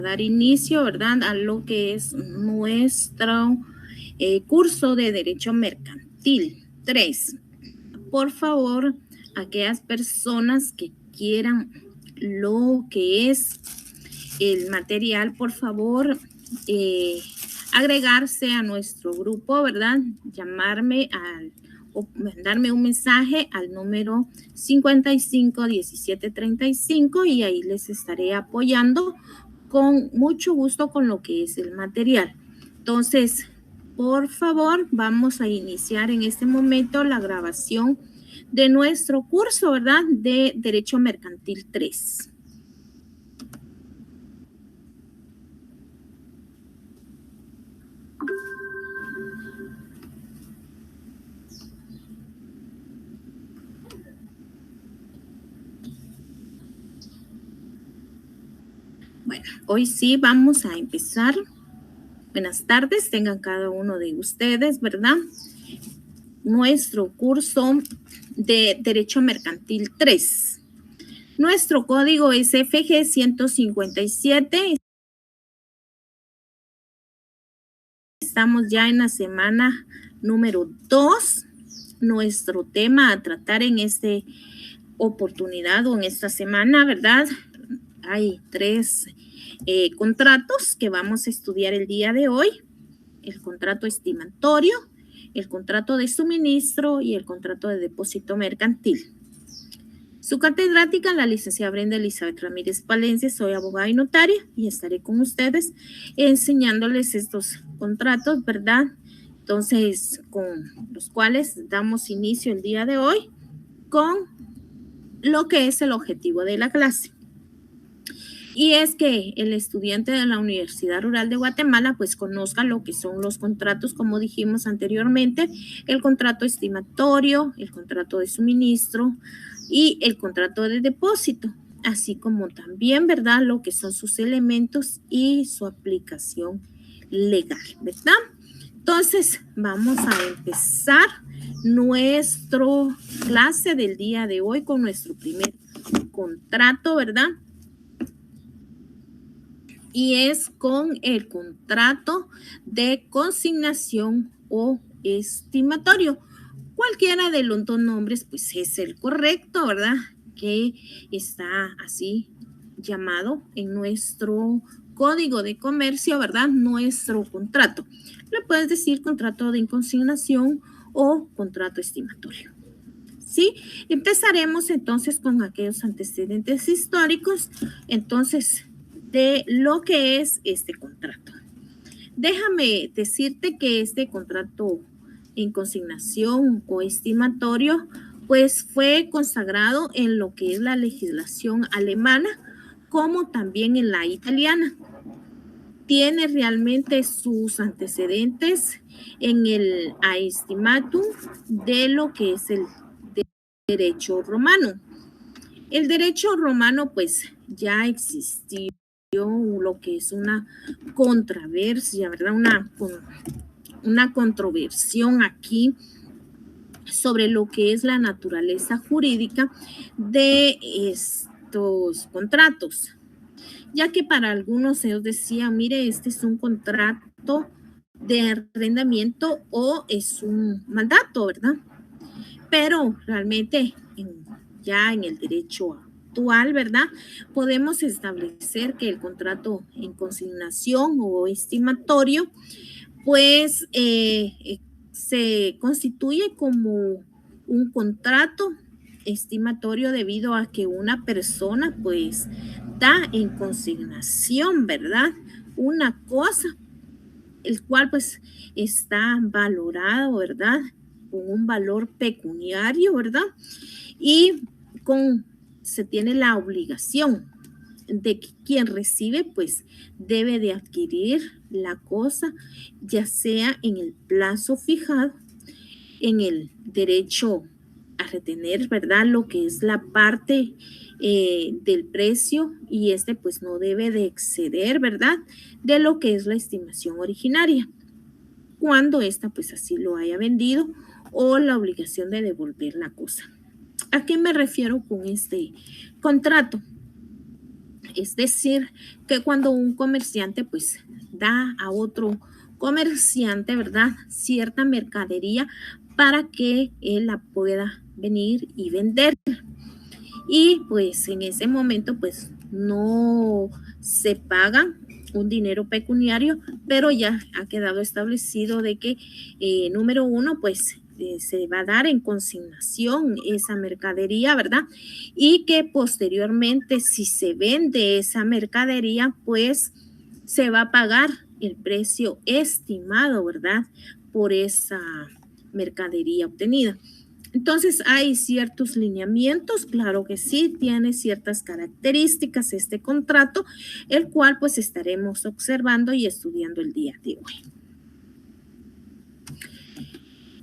dar inicio, ¿verdad?, a lo que es nuestro curso de Derecho Mercantil 3. Por favor, aquellas personas que quieran lo que es el material, por favor, agregarse a nuestro grupo, ¿verdad? Llamarme o mandarme un mensaje al número 55 17 35 y ahí les estaré apoyando con mucho gusto con lo que es el material. Entonces, por favor, vamos a iniciar en este momento la grabación de nuestro curso, ¿verdad?, de Derecho Mercantil 3. Bueno, hoy sí vamos a empezar. Buenas tardes, tengan cada uno de ustedes, ¿verdad?, nuestro curso de Derecho Mercantil 3. Nuestro código es FG 157. Estamos ya en la semana número 2. Nuestro tema a tratar en esta oportunidad o en esta semana, ¿verdad? Hay 3 contratos que vamos a estudiar el día de hoy: el contrato estimatorio, el contrato de suministro y el contrato de depósito mercantil. Su catedrática, la licenciada Brenda Elizabeth Ramírez Palencia. Soy abogada y notaria y estaré con ustedes enseñándoles estos contratos, ¿verdad? Entonces, con los cuales damos inicio el día de hoy con lo que es el objetivo de la clase. Y es que el estudiante de la Universidad Rural de Guatemala pues conozca lo que son los contratos, como dijimos anteriormente: el contrato estimatorio, el contrato de suministro y el contrato de depósito, así como también, ¿verdad?, lo que son sus elementos y su aplicación legal, ¿verdad? Entonces, vamos a empezar nuestra clase del día de hoy con nuestro primer contrato, ¿verdad? Y es con el contrato de consignación o estimatorio. Cualquiera de los dos nombres pues es el correcto, ¿verdad?, que está así llamado en nuestro código de comercio, ¿verdad?, nuestro contrato. Le puedes decir contrato de consignación o contrato estimatorio. ¿Sí? Empezaremos entonces con aquellos antecedentes históricos, entonces, de lo que es este contrato. Déjame decirte que este contrato en consignación o estimatorio pues fue consagrado en lo que es la legislación alemana como también en la italiana. Tiene realmente sus antecedentes en el aestimatum de lo que es el derecho romano. El derecho romano pues ya existió lo que es una controversia, ¿verdad? Una controversión aquí sobre lo que es la naturaleza jurídica de estos contratos, ya que para algunos ellos decían: mire, este es un contrato de arrendamiento o es un mandato, ¿verdad? Pero realmente ya en el derecho actual, ¿verdad?, podemos establecer que el contrato en consignación o estimatorio pues se constituye como un contrato estimatorio debido a que una persona pues da en consignación, ¿verdad?, una cosa, el cual pues está valorado, ¿verdad?, con un valor pecuniario, ¿verdad?, y se tiene la obligación de que quien recibe pues debe de adquirir la cosa, ya sea en el plazo fijado, en el derecho a retener, ¿verdad?, lo que es la parte del precio, y este pues no debe de exceder, ¿verdad?, de lo que es la estimación originaria, cuando ésta pues así lo haya vendido, o la obligación de devolver la cosa. ¿A qué me refiero con este contrato? Es decir, que cuando un comerciante pues da a otro comerciante, ¿verdad? Cierta mercadería para que él la pueda venir y vender. Y pues en ese momento pues no se paga un dinero pecuniario, pero ya ha quedado establecido de que número uno pues se va a dar en consignación esa mercadería, ¿verdad? Y que posteriormente si se vende esa mercadería pues se va a pagar el precio estimado, ¿verdad? Por esa mercadería obtenida. Entonces, hay ciertos lineamientos, claro que sí, tiene ciertas características este contrato, el cual pues estaremos observando y estudiando el día de hoy.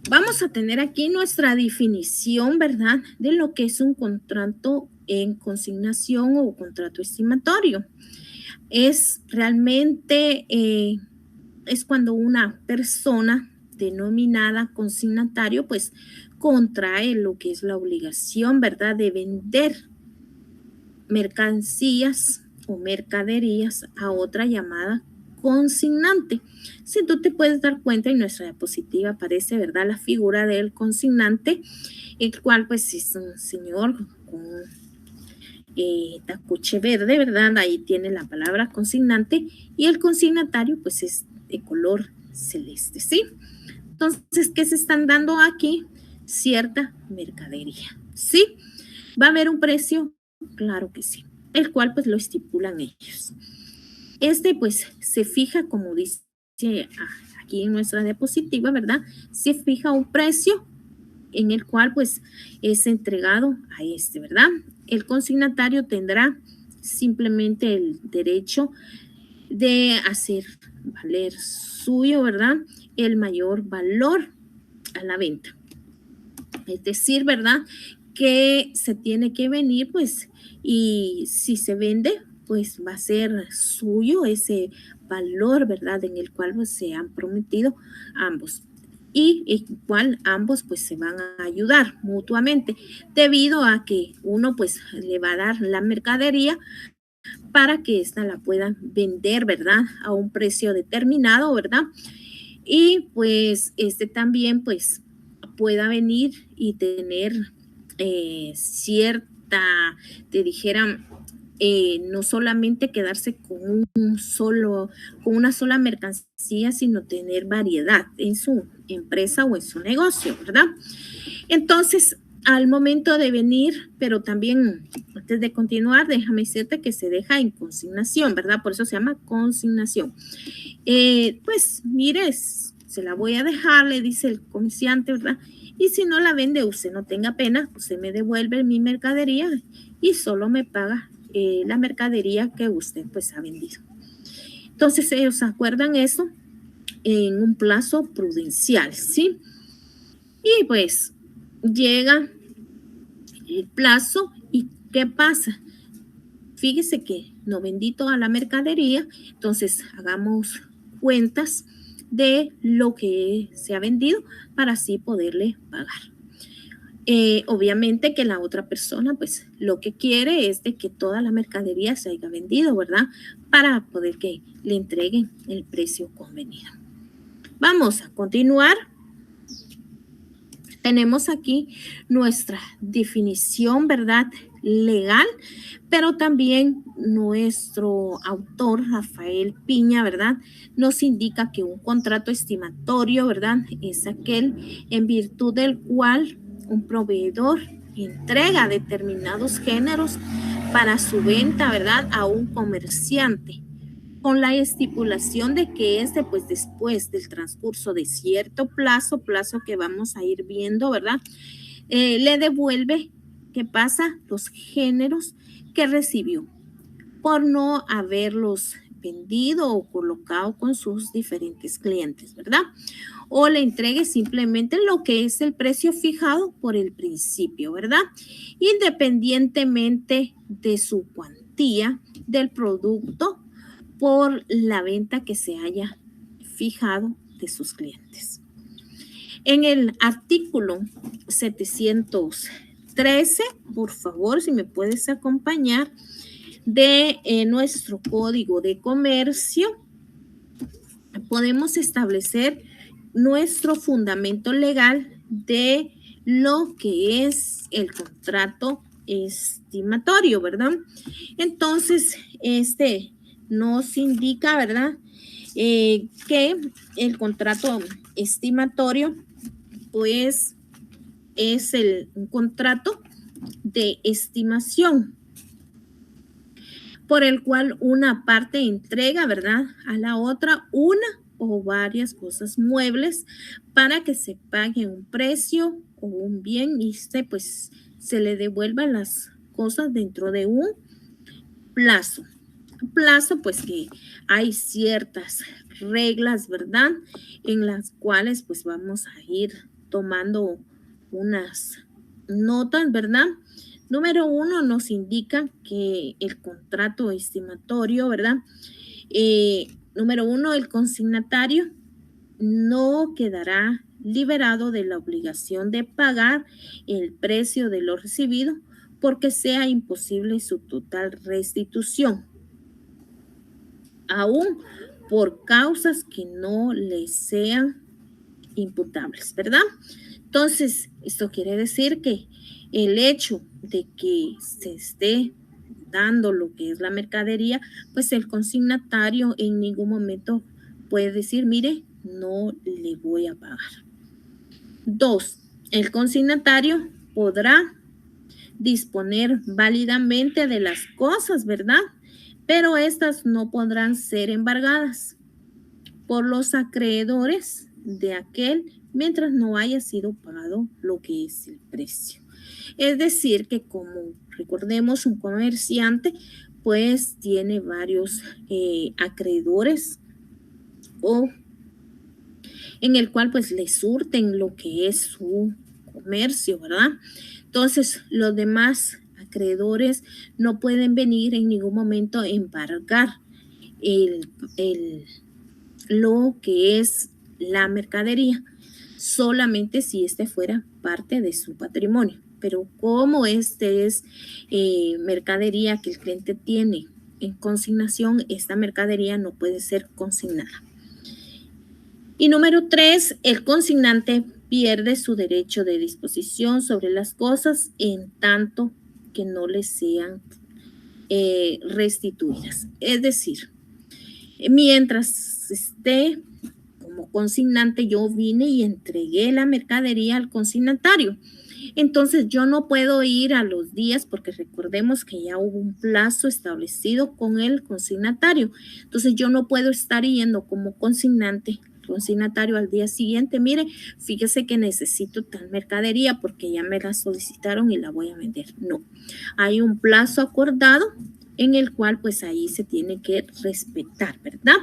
Vamos a tener aquí nuestra definición, ¿verdad?, de lo que es un contrato en consignación o contrato estimatorio. Es realmente, es cuando una persona denominada consignatario, pues contrae lo que es la obligación, ¿verdad?, de vender mercancías o mercaderías a otra llamada consignante. Si tú te puedes dar cuenta, en nuestra diapositiva aparece, ¿verdad?, la figura del consignante, el cual pues es un señor con tacuche verde, ¿verdad? Ahí tiene la palabra consignante y el consignatario pues es de color celeste, ¿sí? Entonces, ¿qué se están dando aquí? Cierta mercadería, ¿sí? ¿Va a haber un precio? Claro que sí, el cual pues lo estipulan ellos. Este pues se fija, como dice aquí en nuestra diapositiva, ¿verdad? Se fija un precio en el cual pues es entregado a este, ¿verdad? El consignatario tendrá simplemente el derecho de hacer valer suyo, ¿verdad?, el mayor valor a la venta. Es decir, ¿verdad?, que se tiene que venir, pues, y si se vende, pues va a ser suyo ese valor, ¿verdad?, en el cual pues, se han prometido ambos. Y igual ambos pues se van a ayudar mutuamente, debido a que uno pues le va a dar la mercadería para que ésta la puedan vender, ¿verdad?, a un precio determinado, ¿verdad? Y pues este también pues pueda venir y tener cierta, te dijera, no solamente quedarse con una sola mercancía, sino tener variedad en su empresa o en su negocio, ¿verdad? Entonces, al momento de venir, pero también antes de continuar, déjame decirte que se deja en consignación, ¿verdad? Por eso se llama consignación. Pues mire, se la voy a dejar, le dice el comerciante, ¿verdad? Y si no la vende, usted no tenga pena, usted me devuelve mi mercadería y solo me paga la mercadería que usted pues ha vendido. Entonces ellos acuerdan eso en un plazo prudencial, ¿sí? Y pues llega el plazo y ¿qué pasa? Fíjese que no vendí toda la mercadería, entonces hagamos cuentas de lo que se ha vendido para así poderle pagar. Obviamente que la otra persona pues lo que quiere es de que toda la mercadería se haya vendido, ¿verdad? Para poder que le entreguen el precio convenido. Vamos a continuar. Tenemos aquí nuestra definición, ¿verdad?, legal, pero también nuestro autor, Rafael Piña, ¿verdad?, nos indica que un contrato estimatorio, ¿verdad?, es aquel en virtud del cual un proveedor entrega determinados géneros para su venta, ¿verdad?, a un comerciante, con la estipulación de que pues después del transcurso de cierto plazo que vamos a ir viendo, ¿verdad? Le devuelve, ¿qué pasa? Los géneros que recibió por no haberlos vendido o colocado con sus diferentes clientes, ¿verdad? O le entregue simplemente lo que es el precio fijado por el principio, ¿verdad? Independientemente de su cuantía del producto por la venta que se haya fijado de sus clientes. En el artículo 713, por favor, si me puedes acompañar, de nuestro Código de Comercio, podemos establecer nuestro fundamento legal de lo que es el contrato estimatorio, ¿verdad? Entonces, este nos indica, ¿verdad? Que el contrato estimatorio, pues, es un contrato de estimación por el cual una parte entrega, ¿verdad?, a la otra una o varias cosas muebles para que se pague un precio o un bien y pues se le devuelvan las cosas dentro de un plazo. Plazo, pues que hay ciertas reglas, ¿verdad?, en las cuales pues vamos a ir tomando unas notas, ¿verdad? Número 1 nos indica que el contrato estimatorio, ¿verdad? Número 1, el consignatario no quedará liberado de la obligación de pagar el precio de lo recibido porque sea imposible su total restitución, aún por causas que no le sean imputables, ¿verdad? Entonces, esto quiere decir que el hecho de que se esté dando lo que es la mercadería, pues el consignatario en ningún momento puede decir, mire, no le voy a pagar. 2, el consignatario podrá disponer válidamente de las cosas, ¿verdad? Pero estas no podrán ser embargadas por los acreedores de aquel mientras no haya sido pagado lo que es el precio. Es decir, que como recordemos, un comerciante pues tiene varios acreedores o en el cual pues le surten lo que es su comercio, ¿verdad? Entonces, los demás acreedores no pueden venir en ningún momento a embargar lo que es la mercadería, solamente si este fuera parte de su patrimonio. Pero como este es mercadería que el cliente tiene en consignación, esta mercadería no puede ser consignada. Y número 3, el consignante pierde su derecho de disposición sobre las cosas en tanto que no le sean restituidas. Es decir, mientras esté como consignante, yo vine y entregué la mercadería al consignatario. Entonces yo no puedo ir a los días porque recordemos que ya hubo un plazo establecido con el consignatario. Entonces yo no puedo estar yendo como consignatario al día siguiente. Mire, fíjese que necesito tal mercadería porque ya me la solicitaron y la voy a vender. No, hay un plazo acordado en el cual pues ahí se tiene que respetar, ¿verdad?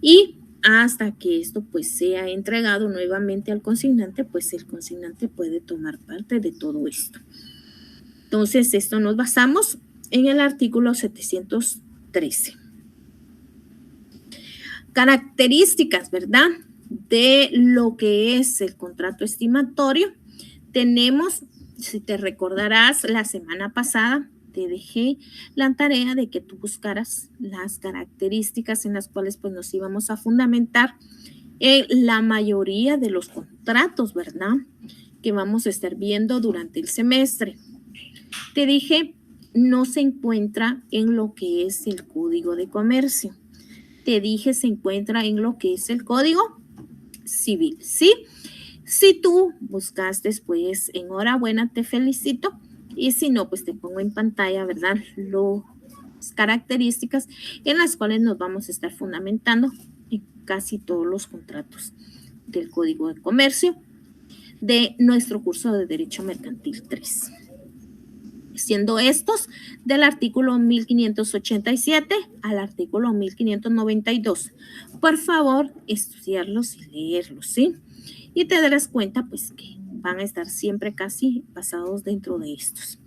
Y hasta que esto pues sea entregado nuevamente al consignante, pues el consignante puede tomar parte de todo esto. Entonces, esto nos basamos en el artículo 713. Características, ¿verdad?, de lo que es el contrato estimatorio. Tenemos, si te recordarás, la semana pasada te dejé la tarea de que tú buscaras las características en las cuales pues nos íbamos a fundamentar en la mayoría de los contratos, ¿verdad?, que vamos a estar viendo durante el semestre. Te dije, no se encuentra en lo que es el Código de Comercio. Te dije, se encuentra en lo que es el Código Civil, ¿sí? Si tú buscaste, pues enhorabuena, te felicito. Y si no, pues te pongo en pantalla, ¿verdad?, las características en las cuales nos vamos a estar fundamentando en casi todos los contratos del Código de Comercio de nuestro curso de Derecho Mercantil 3. Siendo estos del artículo 1587 al artículo 1592. Por favor, estudiarlos y leerlos, ¿sí? Y te darás cuenta, pues, que van a estar siempre casi basados dentro de estos.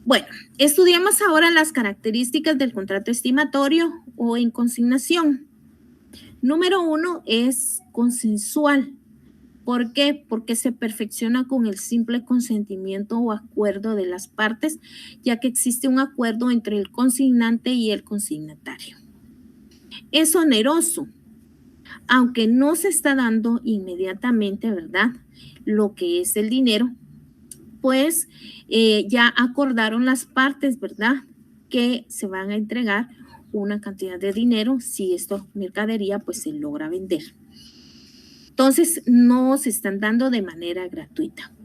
Bueno, estudiamos ahora las características del contrato estimatorio o en consignación. Número 1 es consensual. ¿Por qué? Porque se perfecciona con el simple consentimiento o acuerdo de las partes, ya que existe un acuerdo entre el consignante y el consignatario. Es oneroso, aunque no se está dando inmediatamente, ¿verdad? Lo que es el dinero, pues ya acordaron las partes, ¿verdad? Que se van a entregar una cantidad de dinero si esta mercadería pues se logra vender. Entonces, no se están dando de manera gratuita.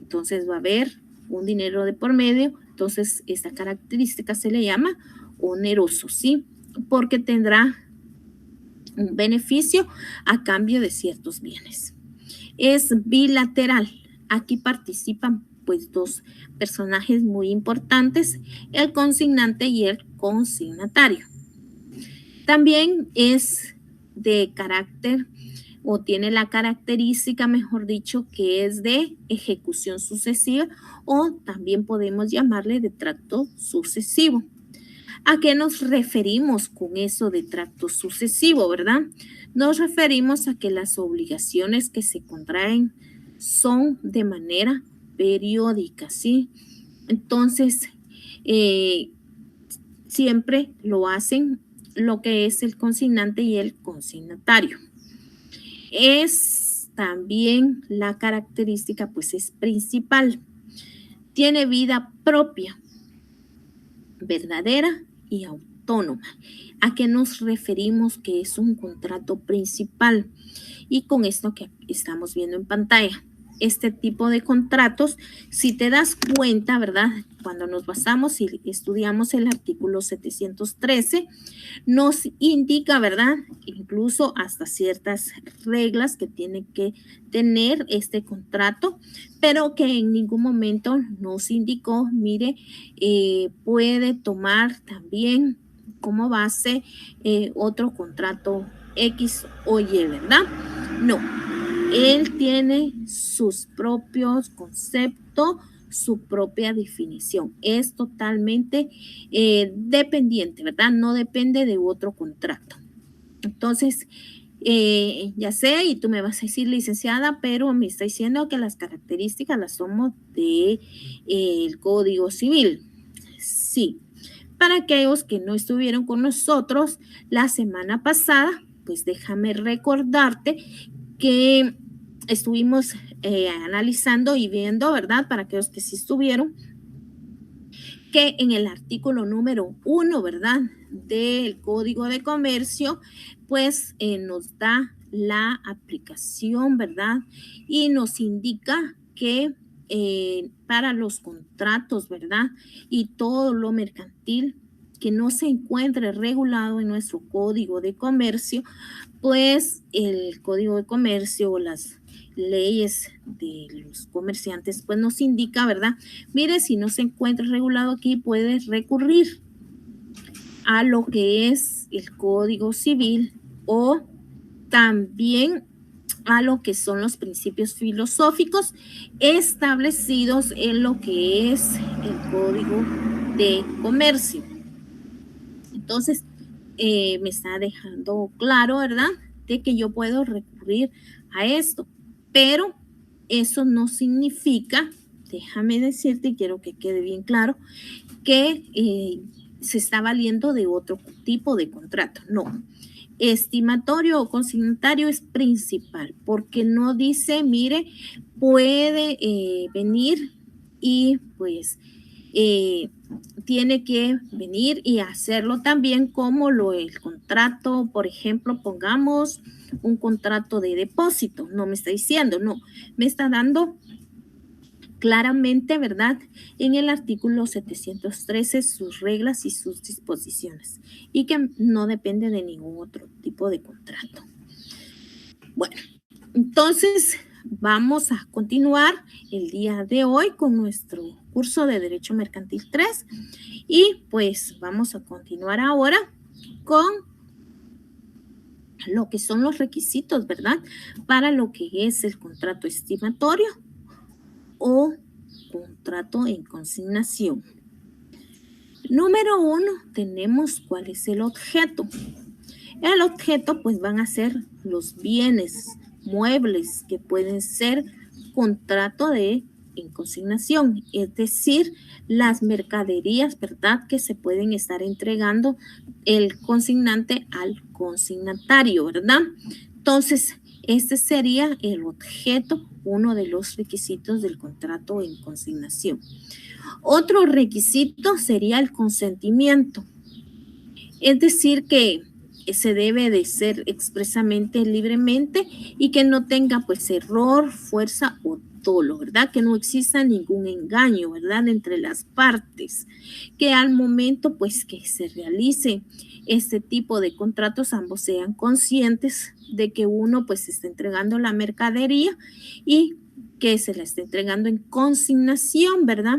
Entonces, va a haber un dinero de por medio. Entonces, esta característica se le llama oneroso, ¿sí? Porque tendrá un beneficio a cambio de ciertos bienes. Es bilateral. Aquí participan pues dos personajes muy importantes, el consignante y el consignatario. También es de carácter o tiene la característica, mejor dicho, que es de ejecución sucesiva o también podemos llamarle de tracto sucesivo. ¿A qué nos referimos con eso de tracto sucesivo, verdad? Nos referimos a que las obligaciones que se contraen son de manera periódica, ¿sí? Entonces, siempre lo hacen lo que es el consignante y el consignatario. Es también la característica, pues es principal. Tiene vida propia, verdadera y autónoma. ¿A qué nos referimos que es un contrato principal? Y con esto que estamos viendo en pantalla, este tipo de contratos, si te das cuenta, ¿verdad? Cuando nos basamos y estudiamos el artículo 713, nos indica, ¿verdad? Incluso hasta ciertas reglas que tiene que tener este contrato, pero que en ningún momento nos indicó, mire, puede tomar también como base otro contrato X o Y, ¿verdad? No, él tiene sus propios conceptos, su propia definición. Es totalmente dependiente, ¿verdad? No depende de otro contrato. Entonces, ya sé, y tú me vas a decir, licenciada, pero me está diciendo que las características las somos de el Código Civil. Sí. Para aquellos que no estuvieron con nosotros la semana pasada, pues déjame recordarte que estuvimos analizando y viendo, ¿verdad? Para aquellos que sí estuvieron, que en el artículo número 1, ¿verdad? Del Código de Comercio, pues nos da la aplicación, ¿verdad? Y nos indica que para los contratos, ¿verdad? Y todo lo mercantil que no se encuentre regulado en nuestro Código de Comercio, pues el Código de Comercio o las leyes de los comerciantes, pues nos indica, ¿verdad? Mire, si no se encuentra regulado aquí, puedes recurrir a lo que es el Código Civil o también a lo que son los principios filosóficos establecidos en lo que es el Código de Comercio. Entonces, me está dejando claro, ¿verdad? De que yo puedo recurrir a esto, pero eso no significa, déjame decirte, y quiero que quede bien claro, que se está valiendo de otro tipo de contrato. No, estimatorio o consignatario es principal, porque no dice, mire, puede venir y pues tiene que venir y hacerlo también como el contrato, por ejemplo, pongamos un contrato de depósito, no me está diciendo, no, me está dando claramente, ¿verdad? En el artículo 713 sus reglas y sus disposiciones y que no depende de ningún otro tipo de contrato. Bueno, entonces vamos a continuar el día de hoy con nuestro curso de Derecho Mercantil 3 y pues vamos a continuar ahora con lo que son los requisitos, ¿verdad? Para lo que es el contrato estimatorio o contrato en consignación. Número 1, tenemos cuál es el objeto. El objeto pues van a ser los bienes muebles, que pueden ser contrato en consignación, es decir, las mercaderías, ¿verdad?, que se pueden estar entregando el consignante al consignatario, ¿verdad? Entonces, este sería el objeto, uno de los requisitos del contrato en consignación. Otro requisito sería el consentimiento, es decir, que se debe de ser expresamente, libremente, y que no tenga pues error, fuerza o dolo, ¿verdad? Que no exista ningún engaño, ¿verdad? Entre las partes, que al momento pues que se realice este tipo de contratos ambos sean conscientes de que uno pues está entregando la mercadería y que se la está entregando en consignación, ¿verdad?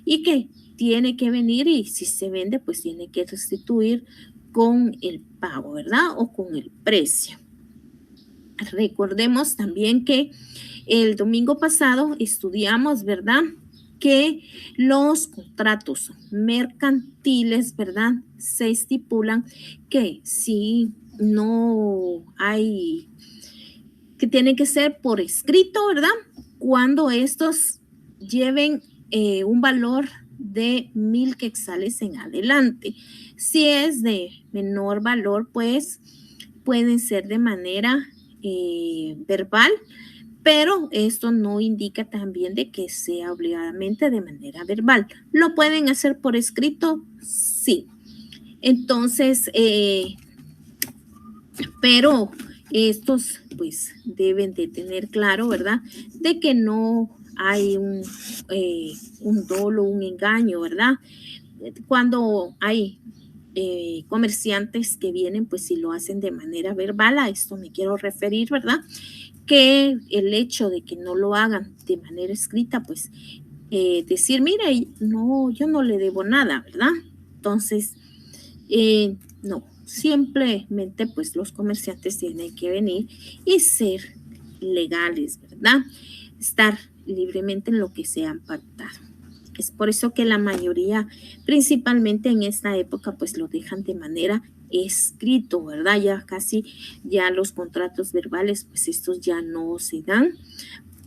Y que tiene que venir y si se vende pues tiene que restituir con el pago, ¿verdad? O con el precio. Recordemos también que el domingo pasado estudiamos, ¿verdad?, que los contratos mercantiles, ¿verdad?, se estipulan que si no hay, que tiene que ser por escrito, ¿verdad?, cuando estos lleven un valor de 1,000 quetzales en adelante. Si es de menor valor, pues pueden ser de manera verbal, pero esto no indica también de que sea obligadamente de manera verbal. ¿Lo pueden hacer por escrito? Sí. Entonces, pero estos pues deben de tener claro, ¿verdad?, de que no hay un dolo, un engaño, ¿verdad? Cuando hay comerciantes que vienen, pues si lo hacen de manera verbal, a esto me quiero referir, ¿verdad? Que el hecho de que no lo hagan de manera escrita, pues decir, mire, no, yo no le debo nada, ¿verdad? Entonces, no, simplemente pues los comerciantes tienen que venir y ser legales, ¿verdad? Estar libremente en lo que se han pactado. Es por eso que la mayoría, principalmente en esta época, pues lo dejan de manera escrito, ¿verdad? Ya casi, ya los contratos verbales, pues estos ya no se dan,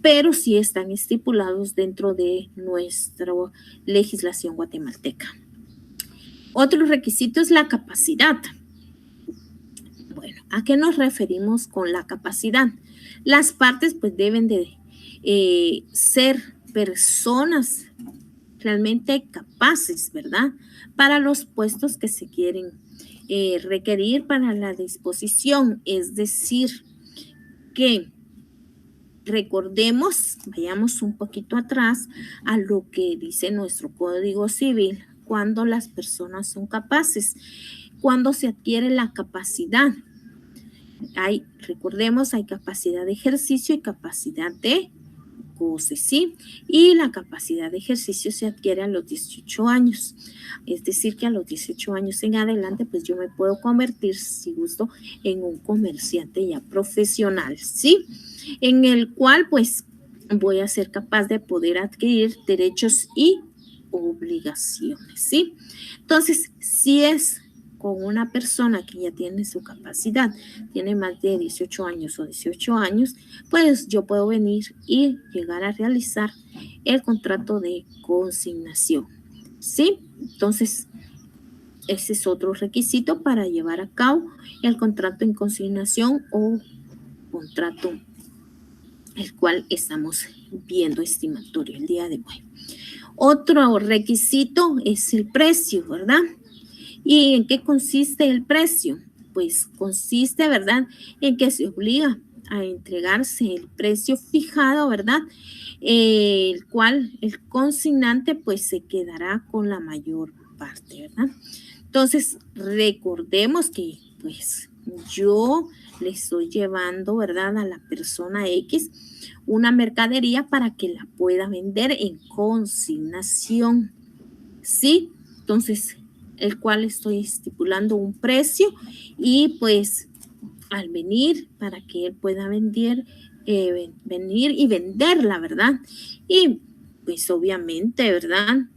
pero sí están estipulados dentro de nuestra legislación guatemalteca. Otro requisito es la capacidad. Bueno, ¿a qué nos referimos con la capacidad? Las partes pues deben de ser personas realmente capaces, ¿verdad?, para los puestos que se quieren requerir para la disposición. Es decir, que recordemos, vayamos un poquito atrás a lo que dice nuestro Código Civil, cuando las personas son capaces, cuando se adquiere la capacidad. Recordemos, hay capacidad de ejercicio y capacidad de goce, ¿sí? Y la capacidad de ejercicio se adquiere a los 18 años. Es decir, que a los 18 años en adelante, pues yo me puedo convertir, si gusto, en un comerciante ya profesional, ¿sí? En el cual, pues, voy a ser capaz de poder adquirir derechos y obligaciones, ¿sí? Entonces, si es con una persona que ya tiene su capacidad, tiene más de 18 años o 18 años, pues yo puedo venir y llegar a realizar el contrato de consignación, ¿sí? Entonces, ese es otro requisito para llevar a cabo el contrato en consignación o contrato el cual estamos viendo estimatorio el día de hoy. Otro requisito es el precio, ¿verdad? ¿Y en qué consiste el precio? Pues consiste, ¿verdad?, en que se obliga a entregarse el precio fijado, ¿verdad?, el cual el consignante pues se quedará con la mayor parte, ¿verdad? Entonces, recordemos que pues yo le estoy llevando, ¿verdad?, a la persona X una mercadería para que la pueda vender en consignación, ¿sí? Entonces, el cual estoy estipulando un precio y pues al venir para que él pueda venir y venderla, ¿verdad? Y pues obviamente, ¿verdad?,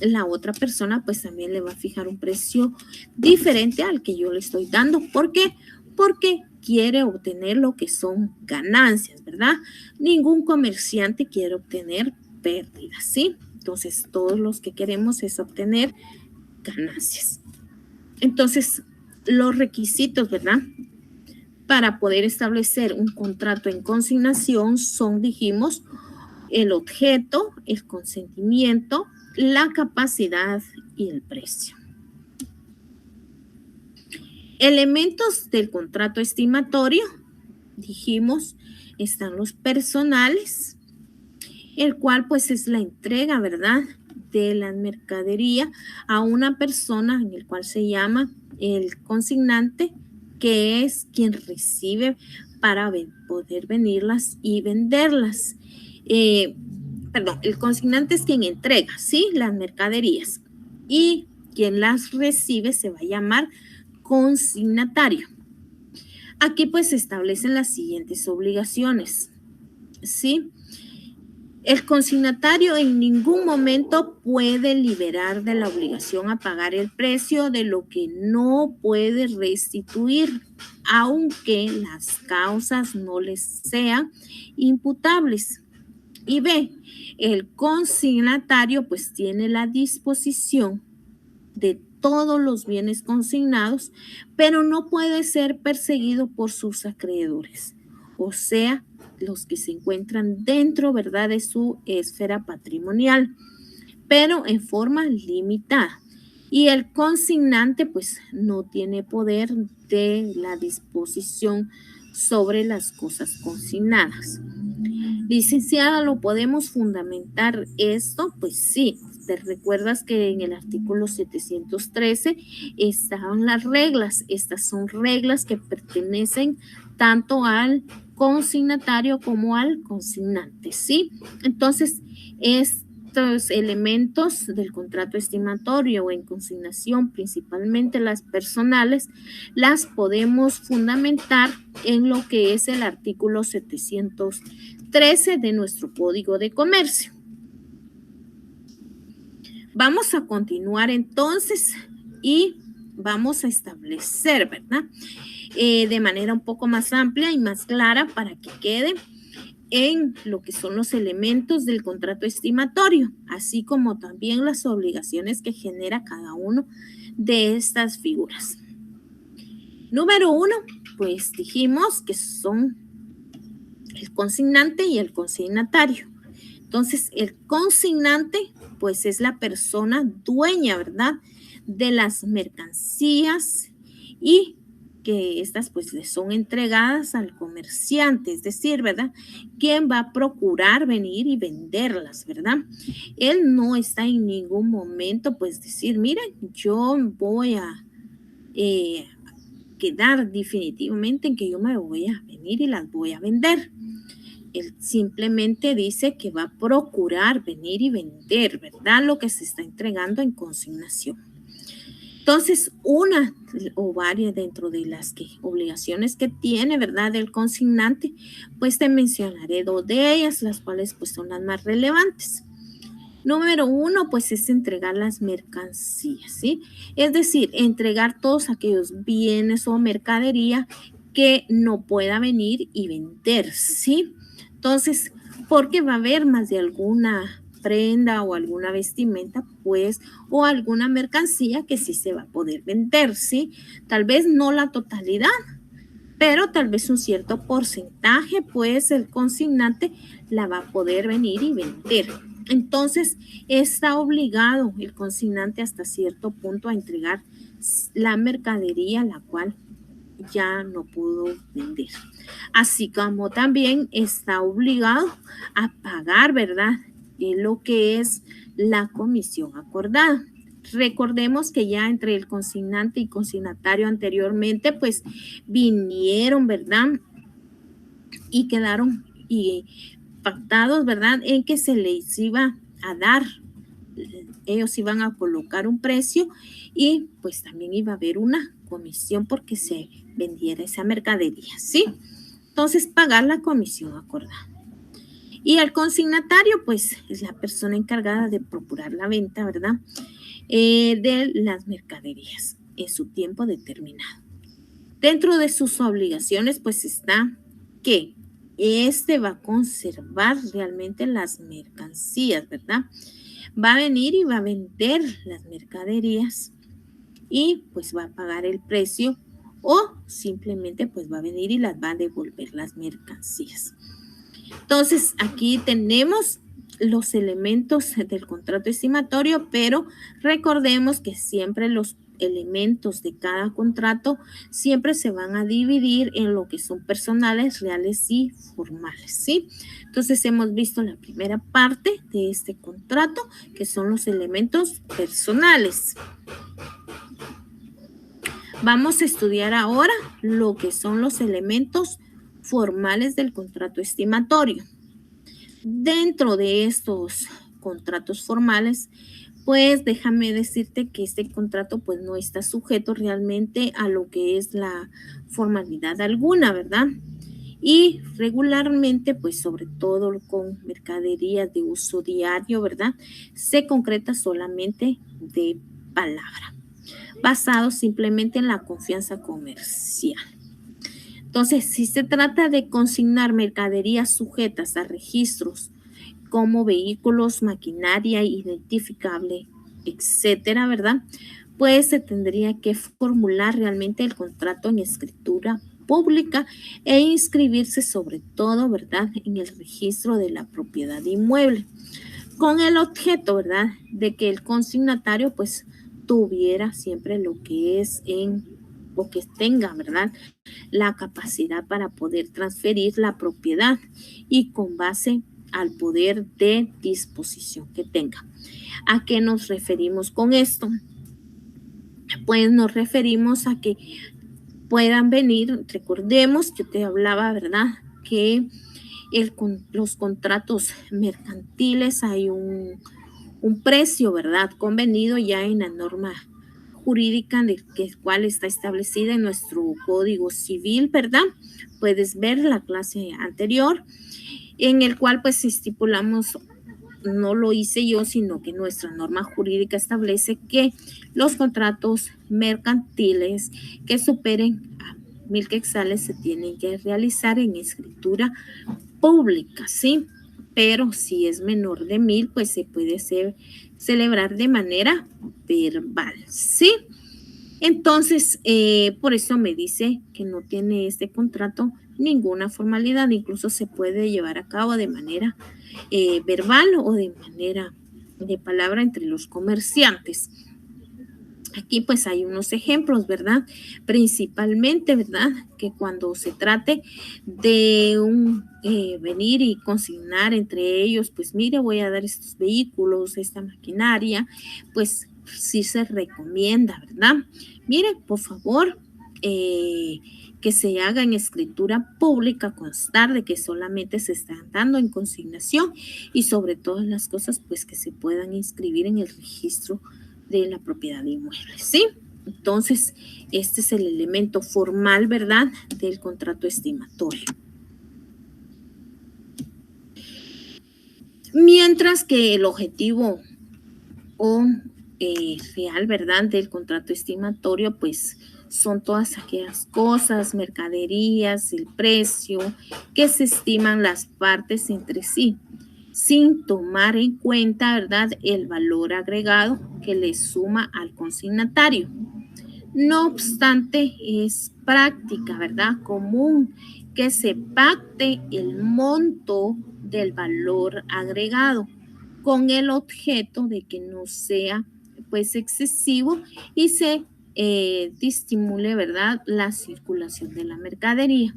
la otra persona pues también le va a fijar un precio diferente al que yo le estoy dando. ¿Por qué? Porque quiere obtener lo que son ganancias, ¿verdad? Ningún comerciante quiere obtener pérdidas, ¿sí? Entonces, todos los que queremos es obtener ganancias. Entonces, los requisitos, ¿verdad? Para poder establecer un contrato en consignación son, dijimos, el objeto, el consentimiento, la capacidad y el precio. Elementos del contrato estimatorio, dijimos, están los personales, el cual pues es la entrega, ¿verdad?, de la mercadería a una persona en el cual se llama el consignante, que es quien recibe para poder venirlas y venderlas. El consignante es quien entrega, ¿sí?, las mercaderías, y quien las recibe se va a llamar consignatario. Aquí pues se establecen las siguientes obligaciones, ¿sí? El consignatario en ningún momento puede liberar de la obligación a pagar el precio de lo que no puede restituir, aunque las causas no les sean imputables. Y B, el consignatario pues tiene la disposición de todos los bienes consignados, pero no puede ser perseguido por sus acreedores, o sea, los que se encuentran dentro, ¿verdad?, de su esfera patrimonial, pero en forma limitada. Y el consignante pues no tiene poder de la disposición sobre las cosas consignadas. Licenciada, ¿lo podemos fundamentar esto? Pues sí. ¿Te recuerdas que en el artículo 713 estaban las reglas? Estas son reglas que pertenecen tanto al consignatario como al consignante, ¿sí? Entonces, estos elementos del contrato estimatorio o en consignación, principalmente las personales, las podemos fundamentar en lo que es el artículo 713 de nuestro Código de Comercio. Vamos a continuar entonces y vamos a establecer, ¿verdad?, de manera un poco más amplia y más clara para que quede en lo que son los elementos del contrato estimatorio, así como también las obligaciones que genera cada uno de estas figuras. Número 1, pues dijimos que son el consignante y el consignatario. Entonces, el consignante, pues es la persona dueña, ¿verdad?, de las mercancías y que estas pues le son entregadas al comerciante, es decir, ¿verdad?, quien va a procurar venir y venderlas, ¿verdad? Él no está en ningún momento pues decir, miren, yo voy a quedar definitivamente en que yo me voy a venir y las voy a vender. Él simplemente dice que va a procurar venir y vender, ¿verdad?, lo que se está entregando en consignación. Entonces, una o varias dentro de las obligaciones que tiene, ¿verdad?, el consignante, pues te mencionaré 2 de ellas, las cuales pues son las más relevantes. Número 1, pues es entregar las mercancías, ¿sí? Es decir, entregar todos aquellos bienes o mercadería que no pueda venir y vender, ¿sí? Entonces, porque va a haber más de alguna prenda o alguna vestimenta, pues, o alguna mercancía que sí se va a poder vender, ¿sí? Tal vez no la totalidad, pero tal vez un cierto porcentaje, pues el consignante la va a poder venir y vender. Entonces, está obligado el consignante hasta cierto punto a entregar la mercadería, la cual ya no pudo vender. Así como también está obligado a pagar, ¿verdad?, lo que es la comisión acordada. Recordemos que ya entre el consignante y consignatario anteriormente, pues vinieron, ¿verdad?, y quedaron pactados, ¿verdad?, en que se les iba a dar, ellos iban a colocar un precio y pues también iba a haber una comisión porque se vendiera esa mercadería, ¿sí? Entonces, pagar la comisión acordada. Y el consignatario, pues, es la persona encargada de procurar la venta, ¿verdad?, de las mercaderías en su tiempo determinado. Dentro de sus obligaciones, pues está que va a conservar realmente las mercancías, ¿verdad? Va a venir y va a vender las mercaderías y pues va a pagar el precio o simplemente pues va a venir y las va a devolver las mercancías. Entonces, aquí tenemos los elementos del contrato estimatorio, pero recordemos que siempre los elementos de cada contrato siempre se van a dividir en lo que son personales, reales y formales, ¿sí? Entonces, hemos visto la primera parte de este contrato, que son los elementos personales. Vamos a estudiar ahora lo que son los elementos formales del contrato estimatorio. Dentro de estos contratos formales, pues déjame decirte que este contrato pues no está sujeto realmente a lo que es la formalidad alguna, ¿verdad? Y regularmente, pues sobre todo con mercaderías de uso diario, ¿verdad? Se concreta solamente de palabra, basado simplemente en la confianza comercial. Entonces, si se trata de consignar mercaderías sujetas a registros como vehículos, maquinaria identificable, etcétera, ¿verdad? Pues se tendría que formular realmente el contrato en escritura pública e inscribirse sobre todo, ¿verdad?, en el registro de la propiedad inmueble, con el objeto, ¿verdad?, de que el consignatario pues tuviera siempre lo que es o que tenga, ¿verdad?, la capacidad para poder transferir la propiedad y con base al poder de disposición que tenga. ¿A qué nos referimos con esto? Pues nos referimos a que puedan venir, recordemos que te hablaba, ¿verdad?, que los contratos mercantiles hay un precio, ¿verdad?, convenido ya en la norma jurídica de que cual está establecida en nuestro Código Civil, ¿verdad? Puedes ver la clase anterior, en el cual pues estipulamos, no lo hice yo, sino que nuestra norma jurídica establece que los contratos mercantiles que superen a 1,000 quetzales se tienen que realizar en escritura pública, ¿sí? Pero si es menor de 1,000, pues se puede celebrar de manera verbal, ¿sí? Entonces, por eso me dice que no tiene este contrato ninguna formalidad, incluso se puede llevar a cabo de manera verbal o de manera de palabra entre los comerciantes. Aquí pues hay unos ejemplos, ¿verdad? Principalmente, ¿verdad?, que cuando se trate de venir y consignar entre ellos, pues mire, voy a dar estos vehículos, esta maquinaria, pues sí se recomienda, ¿verdad? Mire, por favor, que se haga en escritura pública, constar de que solamente se están dando en consignación y sobre todas las cosas, pues que se puedan inscribir en el registro de la propiedad inmueble, ¿sí? Entonces, este es el elemento formal, ¿verdad?, del contrato estimatorio. Mientras que el objetivo real, ¿verdad?, del contrato estimatorio, pues son todas aquellas cosas, mercaderías, el precio que se estiman las partes entre sí, sin tomar en cuenta, ¿verdad?, el valor agregado que le suma al consignatario. No obstante, es práctica, ¿verdad?, común que se pacte el monto del valor agregado con el objeto de que no sea pues excesivo y se estimule, ¿verdad?, la circulación de la mercadería.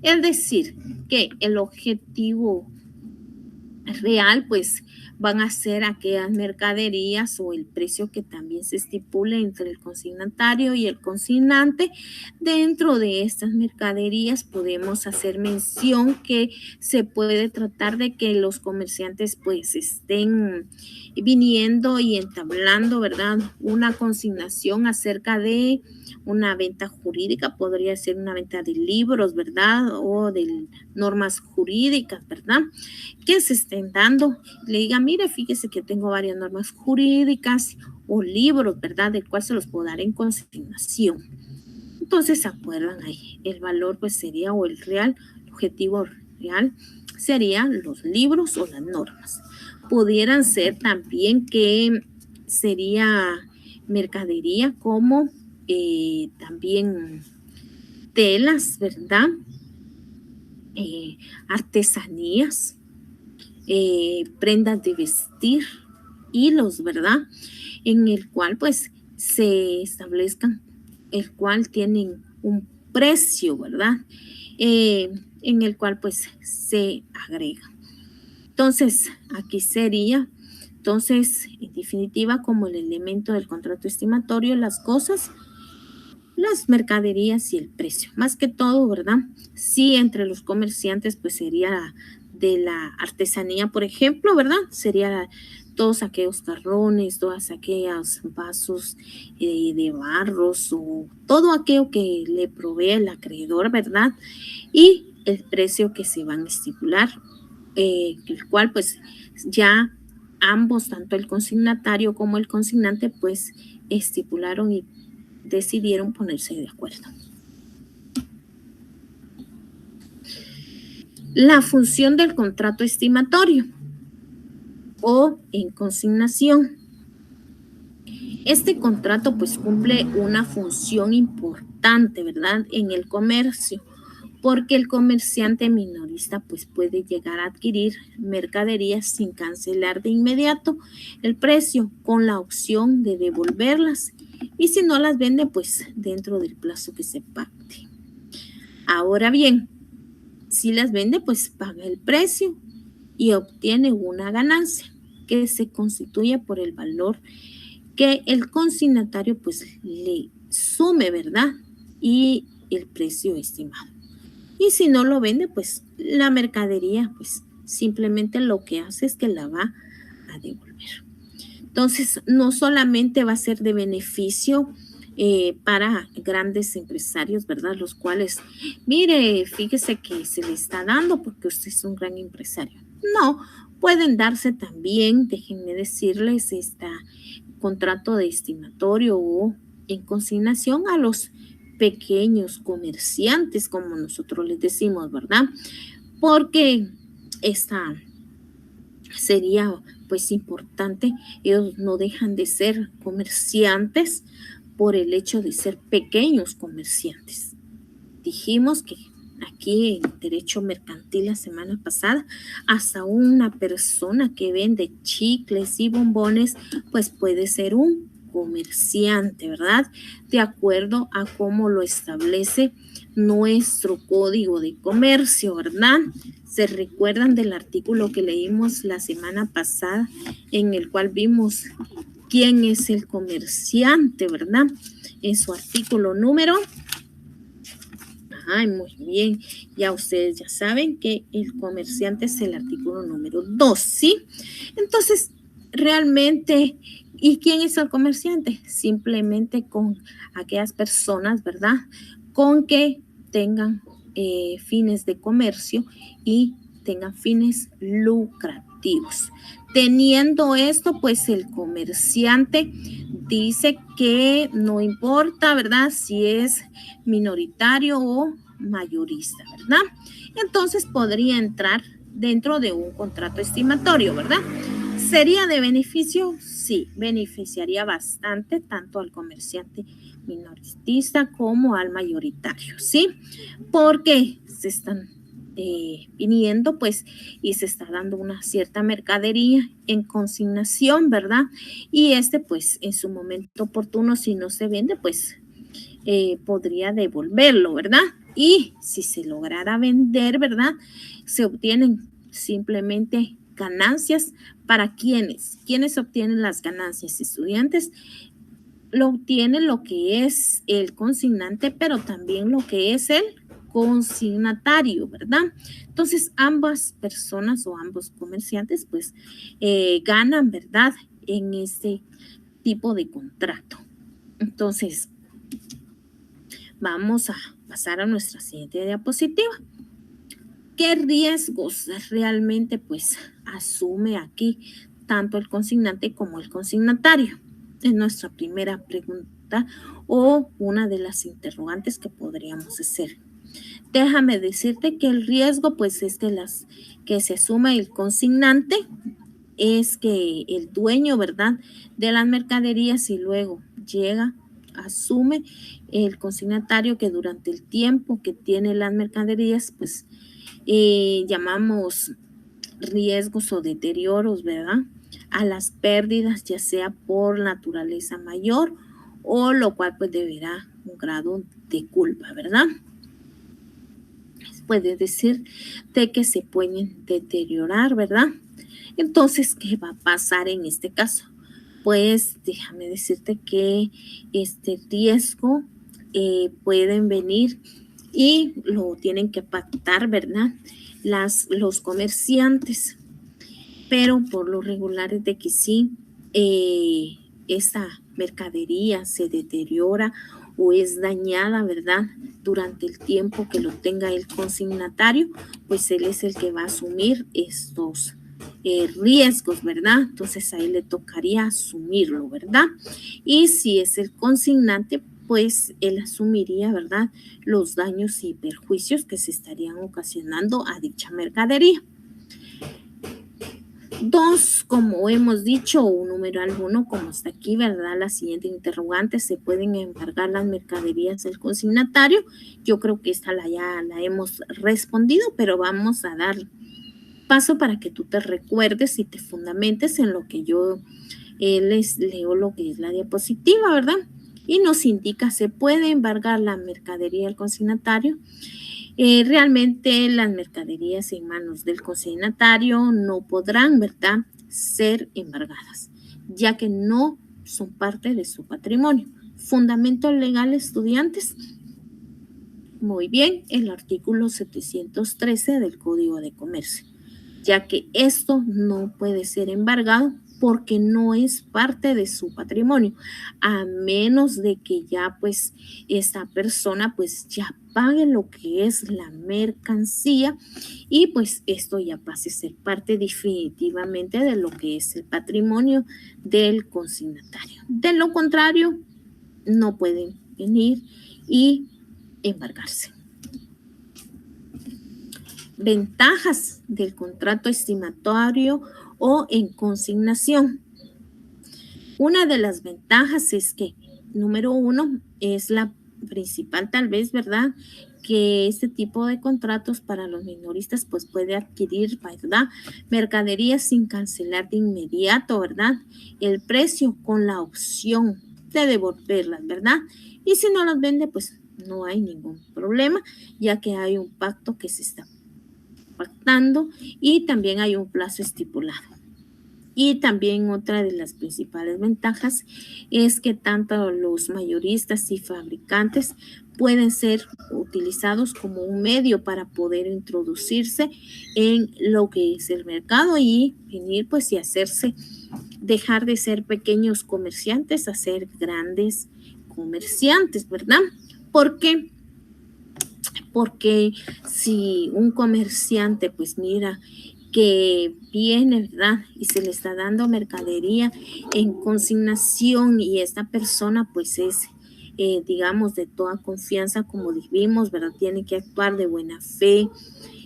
Es decir, que el objetivo real pues van a ser aquellas mercaderías o el precio que también se estipule entre el consignatario y el consignante. Dentro de estas mercaderías podemos hacer mención que se puede tratar de que los comerciantes pues estén viniendo y entablando, ¿verdad?, una consignación acerca de una venta jurídica, podría ser una venta de libros, ¿verdad?, o de normas jurídicas, ¿verdad?, que se estén dando. Le diga, mire, fíjese que tengo varias normas jurídicas o libros, ¿verdad?, del cual se los puedo dar en consignación. Entonces, ¿se acuerdan ahí? El valor pues sería, o el real, el objetivo real serían los libros o las normas. Pudieran ser también que sería mercadería como también telas, ¿verdad? Artesanías, prendas de vestir, hilos, ¿verdad? En el cual pues se establezcan, el cual tienen un precio, ¿verdad? En el cual pues se agrega. Entonces, aquí sería, entonces, en definitiva, como el elemento del contrato estimatorio, las cosas, las mercaderías y el precio. Más que todo, ¿verdad? Sí, entre los comerciantes, pues sería de la artesanía, por ejemplo, ¿verdad? Sería todos aquellos jarrones, todas aquellas vasos de barros o todo aquello que le provee el acreedor, ¿verdad? Y el precio que se van a estipular, el cual pues ya ambos, tanto el consignatario como el consignante, pues estipularon y decidieron ponerse de acuerdo. La función del contrato estimatorio o en consignación. Este contrato pues cumple una función importante, ¿verdad? En el comercio, porque el comerciante minorista pues puede llegar a adquirir mercaderías sin cancelar de inmediato el precio, con la opción de devolverlas, y si no las vende pues dentro del plazo que se pacte. Ahora bien, si las vende pues paga el precio y obtiene una ganancia que se constituye por el valor que el consignatario pues le sume, ¿verdad? Y el precio estimado. Y si no lo vende, pues la mercadería, pues simplemente lo que hace es que la va a devolver. Entonces, no solamente va a ser de beneficio para grandes empresarios, ¿verdad? Los cuales, mire, fíjese que se le está dando porque usted es un gran empresario. No, pueden darse también, déjenme decirles, este contrato de estimatorio o en consignación a los pequeños comerciantes, como nosotros les decimos, ¿verdad? Porque esta sería pues importante, ellos no dejan de ser comerciantes por el hecho de ser pequeños comerciantes. Dijimos que aquí en derecho mercantil la semana pasada, hasta una persona que vende chicles y bombones, pues puede ser un comerciante, ¿verdad? De acuerdo a cómo lo establece nuestro código de comercio, ¿verdad? Se recuerdan del artículo que leímos la semana pasada, en el cual vimos quién es el comerciante, ¿verdad? En su artículo número. Ay, muy bien. Ya ustedes ya saben que el comerciante es el artículo número 2, ¿sí? Entonces, realmente, ¿y quién es el comerciante? Simplemente con aquellas personas, ¿verdad? Con que tengan fines de comercio y tengan fines lucrativos. Teniendo esto, pues el comerciante dice que no importa, ¿verdad? Si es minoritario o mayorista, ¿verdad? Entonces podría entrar dentro de un contrato estimatorio, ¿verdad? ¿Sería de beneficio? Sí, beneficiaría bastante tanto al comerciante minoritista como al mayoritario, ¿sí? Porque se están viniendo pues y se está dando una cierta mercadería en consignación, ¿verdad? Y pues en su momento oportuno, si no se vende, pues podría devolverlo, ¿verdad? Y si se lograra vender, ¿verdad? Se obtienen simplemente ganancias para quienes obtienen las ganancias, estudiantes. Lo obtiene lo que es el consignante, pero también lo que es el consignatario, ¿verdad? Entonces, ambas personas o ambos comerciantes, pues, ganan, ¿verdad? En este tipo de contrato. Entonces, vamos a pasar a nuestra siguiente diapositiva. ¿Qué riesgos realmente, pues, asume aquí tanto el consignante como el consignatario? Es nuestra primera pregunta o una de las interrogantes que podríamos hacer. Déjame decirte que el riesgo, pues, es que se asuma el consignante, es que el dueño, ¿verdad?, de las mercaderías y luego asume el consignatario que durante el tiempo que tiene las mercaderías, pues, llamamos riesgos o deterioros, ¿verdad?, a las pérdidas, ya sea por naturaleza mayor o lo cual pues deberá un grado de culpa, ¿verdad? Puede decir de que se pueden deteriorar, ¿verdad? Entonces, ¿qué va a pasar en este caso? Pues déjame decirte que este riesgo pueden venir y lo tienen que pactar, ¿verdad?, los comerciantes, pero por lo regular es de que sí, esa mercadería se deteriora o es dañada, ¿verdad?, durante el tiempo que lo tenga el consignatario, pues él es el que va a asumir estos riesgos, ¿verdad? Entonces a él le tocaría asumirlo, ¿verdad? Y si es el consignante, pues él asumiría, ¿verdad?, los daños y perjuicios que se estarían ocasionando a dicha mercadería. 2, como hemos dicho, o numeral 1, como está aquí, ¿verdad? La siguiente interrogante: ¿se pueden embargar las mercaderías del consignatario? Yo creo que esta ya la hemos respondido, pero vamos a dar paso para que tú te recuerdes y te fundamentes en lo que yo les leo, lo que es la diapositiva, ¿verdad? Y nos indica: ¿se puede embargar la mercadería del consignatario? Realmente las mercaderías en manos del consignatario no podrán, ¿verdad?, ser embargadas, ya que no son parte de su patrimonio. Fundamento legal, estudiantes. Muy bien, el artículo 713 del Código de Comercio, ya que esto no puede ser embargado porque no es parte de su patrimonio, a menos de que ya pues esta persona pues ya pague lo que es la mercancía y pues esto ya pase a ser parte definitivamente de lo que es el patrimonio del consignatario. De lo contrario, no pueden venir y embargarse. Ventajas del contrato estimatorio o en consignación. Una de las ventajas es que, número 1, es la principal tal vez, ¿verdad?, que este tipo de contratos para los minoristas pues puede adquirir, ¿verdad?, mercaderías sin cancelar de inmediato, ¿verdad?, el precio con la opción de devolverlas, ¿verdad? Y si no las vende, pues no hay ningún problema, ya que hay un pacto que se está pactando y también hay un plazo estipulado. Y también otra de las principales ventajas es que tanto los mayoristas y fabricantes pueden ser utilizados como un medio para poder introducirse en lo que es el mercado y venir pues y dejar de ser pequeños comerciantes a ser grandes comerciantes, ¿verdad? Porque si un comerciante pues mira que viene, ¿verdad?, y se le está dando mercadería en consignación y esta persona pues es, digamos, de toda confianza, como dijimos, ¿verdad?, tiene que actuar de buena fe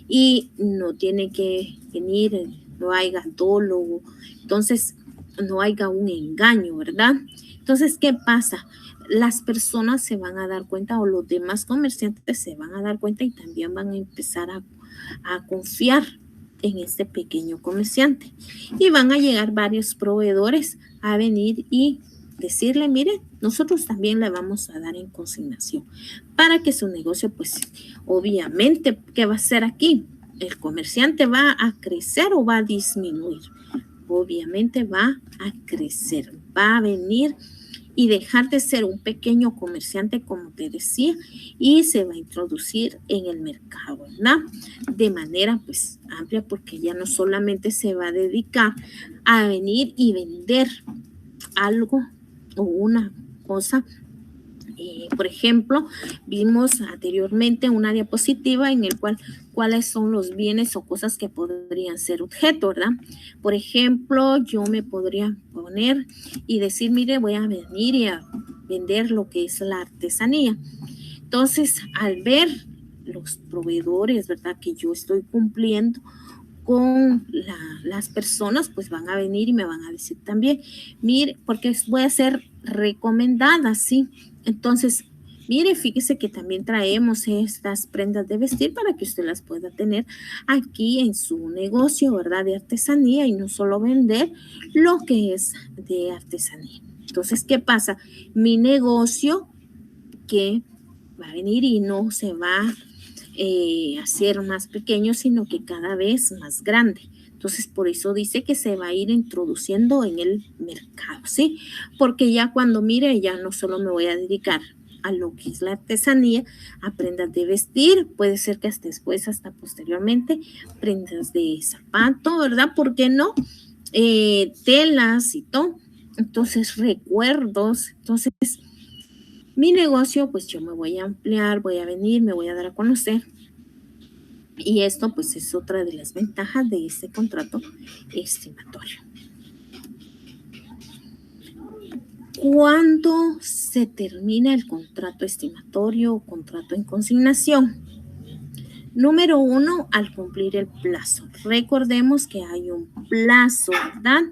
y no tiene que venir, no haya dolo, entonces no haya un engaño, ¿verdad? Entonces, ¿qué pasa? Las personas se van a dar cuenta o los demás comerciantes se van a dar cuenta y también van a empezar a confiar en este pequeño comerciante y van a llegar varios proveedores a venir y decirle: mire, nosotros también le vamos a dar en consignación para que su negocio pues obviamente, ¿qué va a hacer aquí? ¿El comerciante va a crecer o va a disminuir? Obviamente va a crecer, va a venir y dejar de ser un pequeño comerciante, como te decía, y se va a introducir en el mercado, ¿verdad?, de manera pues amplia, porque ya no solamente se va a dedicar a venir y vender algo o una cosa. Por ejemplo, vimos anteriormente una diapositiva en el cual cuáles son los bienes o cosas que podrían ser objeto, ¿verdad? Por ejemplo, yo me podría poner y decir: mire, voy a venir y a vender lo que es la artesanía. Entonces, al ver los proveedores, ¿verdad? Que yo estoy cumpliendo con las personas, pues van a venir y me van a decir también, mire, porque voy a ser recomendada, ¿sí? Entonces, mire, fíjese que también traemos estas prendas de vestir para que usted las pueda tener aquí en su negocio, ¿verdad? De artesanía y no solo vender lo que es de artesanía. Entonces, ¿qué pasa? Mi negocio que va a venir y no se va a ser más pequeño, sino que cada vez más grande. Entonces, por eso dice que se va a ir introduciendo en el mercado, ¿sí? Porque ya cuando mire, ya no solo me voy a dedicar a lo que es la artesanía, a prendas de vestir, puede ser que hasta después, hasta posteriormente, prendas de zapato, ¿verdad? ¿Por qué no? Telas y todo. Entonces, recuerdos. Entonces, mi negocio, pues yo me voy a ampliar, voy a venir, me voy a dar a conocer. Y esto, pues, es otra de las ventajas de este contrato estimatorio. ¿Cuándo se termina el contrato estimatorio o contrato en consignación? Número 1, al cumplir el plazo. Recordemos que hay un plazo, ¿verdad?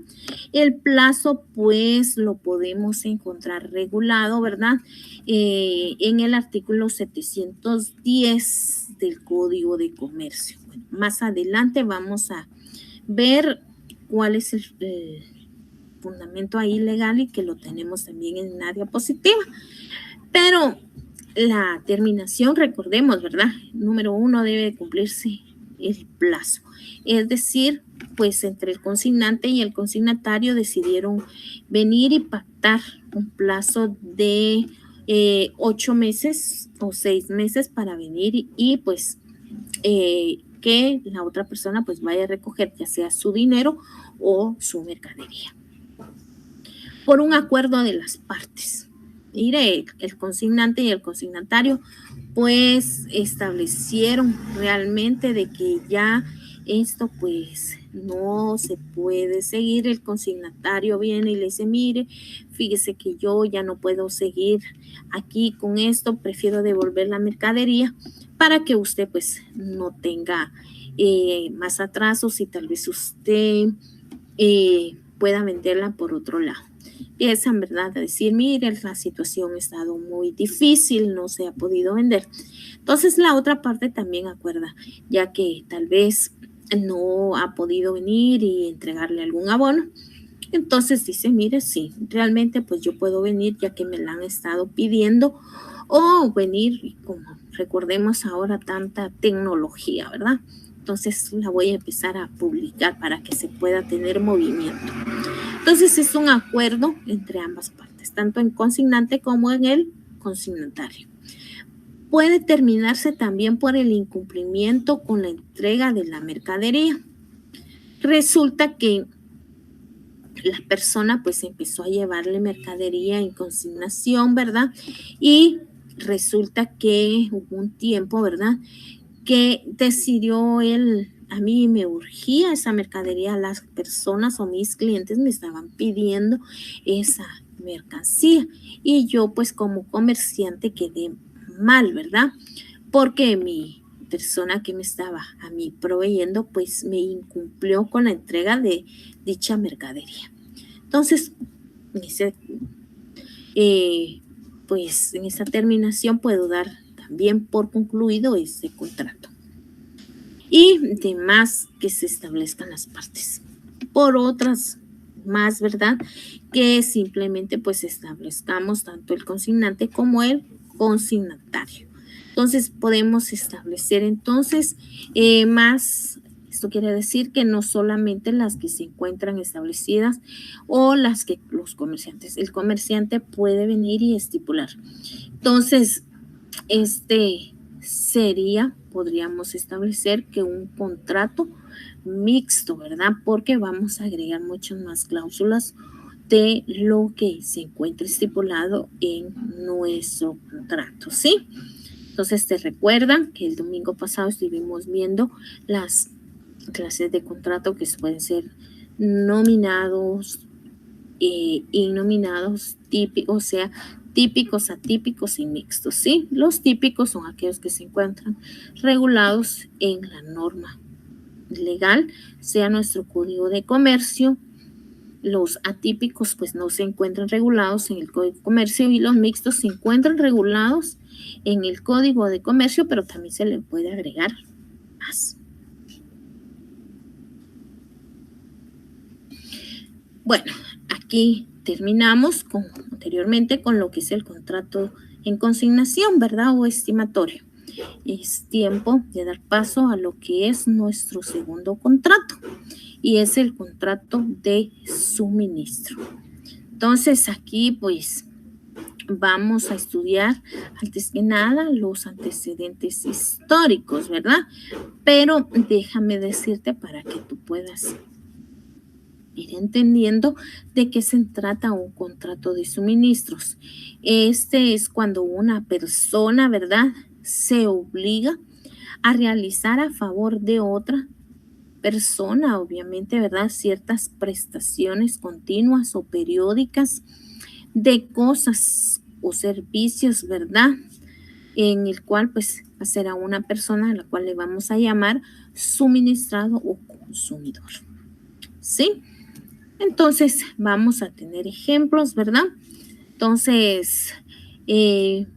El plazo, pues, lo podemos encontrar regulado, ¿verdad? En el artículo 710 del Código de Comercio. Bueno, más adelante vamos a ver cuál es el fundamento ahí legal y que lo tenemos también en una diapositiva. Pero la terminación, recordemos, ¿verdad? Número 1, debe cumplirse el plazo. Es decir, pues entre el consignante y el consignatario decidieron venir y pactar un plazo de 8 meses o 6 meses para venir y pues que la otra persona pues vaya a recoger ya sea su dinero o su mercadería. Por un acuerdo de las partes. Mire, el consignante y el consignatario pues establecieron realmente de que ya esto pues no se puede seguir. El consignatario viene y le dice, mire, fíjese que yo ya no puedo seguir aquí con esto, prefiero devolver la mercadería para que usted pues no tenga más atrasos y tal vez usted pueda venderla por otro lado. Empiezan, ¿verdad?, a decir, mire, la situación ha estado muy difícil, no se ha podido vender. Entonces la otra parte también acuerda, ya que tal vez no ha podido venir y entregarle algún abono. Entonces dice, mire, sí, realmente pues yo puedo venir ya que me la han estado pidiendo o venir, como recordemos ahora tanta tecnología, ¿verdad? Entonces la voy a empezar a publicar para que se pueda tener movimiento. Entonces es un acuerdo entre ambas partes, tanto en consignante como en el consignatario. Puede terminarse también por el incumplimiento con la entrega de la mercadería. Resulta que la persona pues empezó a llevarle mercadería en consignación, ¿verdad? Y resulta que hubo un tiempo, ¿verdad?, que decidió él, a mí me urgía esa mercadería, las personas o mis clientes me estaban pidiendo esa mercancía y yo pues como comerciante quedé mal, ¿verdad? Porque mi persona que me estaba a mí proveyendo pues me incumplió con la entrega de dicha mercadería. Entonces, pues en esa terminación puedo dar también por concluido ese contrato. Y demás que se establezcan las partes. Por otras más, ¿verdad?, que simplemente pues establezcamos tanto el consignante como el consignatario. Entonces podemos establecer entonces más. Esto quiere decir que no solamente las que se encuentran establecidas o las que los comerciantes. El comerciante puede venir y estipular. Entonces, podríamos establecer que un contrato mixto, ¿verdad? Porque vamos a agregar muchas más cláusulas de lo que se encuentra estipulado en nuestro contrato, ¿sí? Entonces, te recuerdan que el domingo pasado estuvimos viendo las clases de contrato que pueden ser nominados, innominados típicos, o sea, típicos, atípicos y mixtos, ¿sí? Los típicos son aquellos que se encuentran regulados en la norma legal, sea nuestro código de comercio. Los atípicos pues no se encuentran regulados en el código de comercio y los mixtos se encuentran regulados en el código de comercio, pero también se le puede agregar más. Bueno, aquí terminamos anteriormente con lo que es el contrato en consignación, ¿verdad? O estimatorio. Es tiempo de dar paso a lo que es nuestro segundo contrato y es el contrato de suministro. Entonces aquí pues vamos a estudiar antes que nada los antecedentes históricos, ¿verdad? Pero déjame decirte para que tú puedas ir entendiendo de qué se trata un contrato de suministros. Este es cuando una persona, ¿verdad?, se obliga a realizar a favor de otra persona, obviamente, ¿verdad?, ciertas prestaciones continuas o periódicas de cosas o servicios, ¿verdad?, en el cual pues será una persona a la cual le vamos a llamar suministrado o consumidor. ¿Sí? Entonces vamos a tener ejemplos, ¿verdad? Entonces, en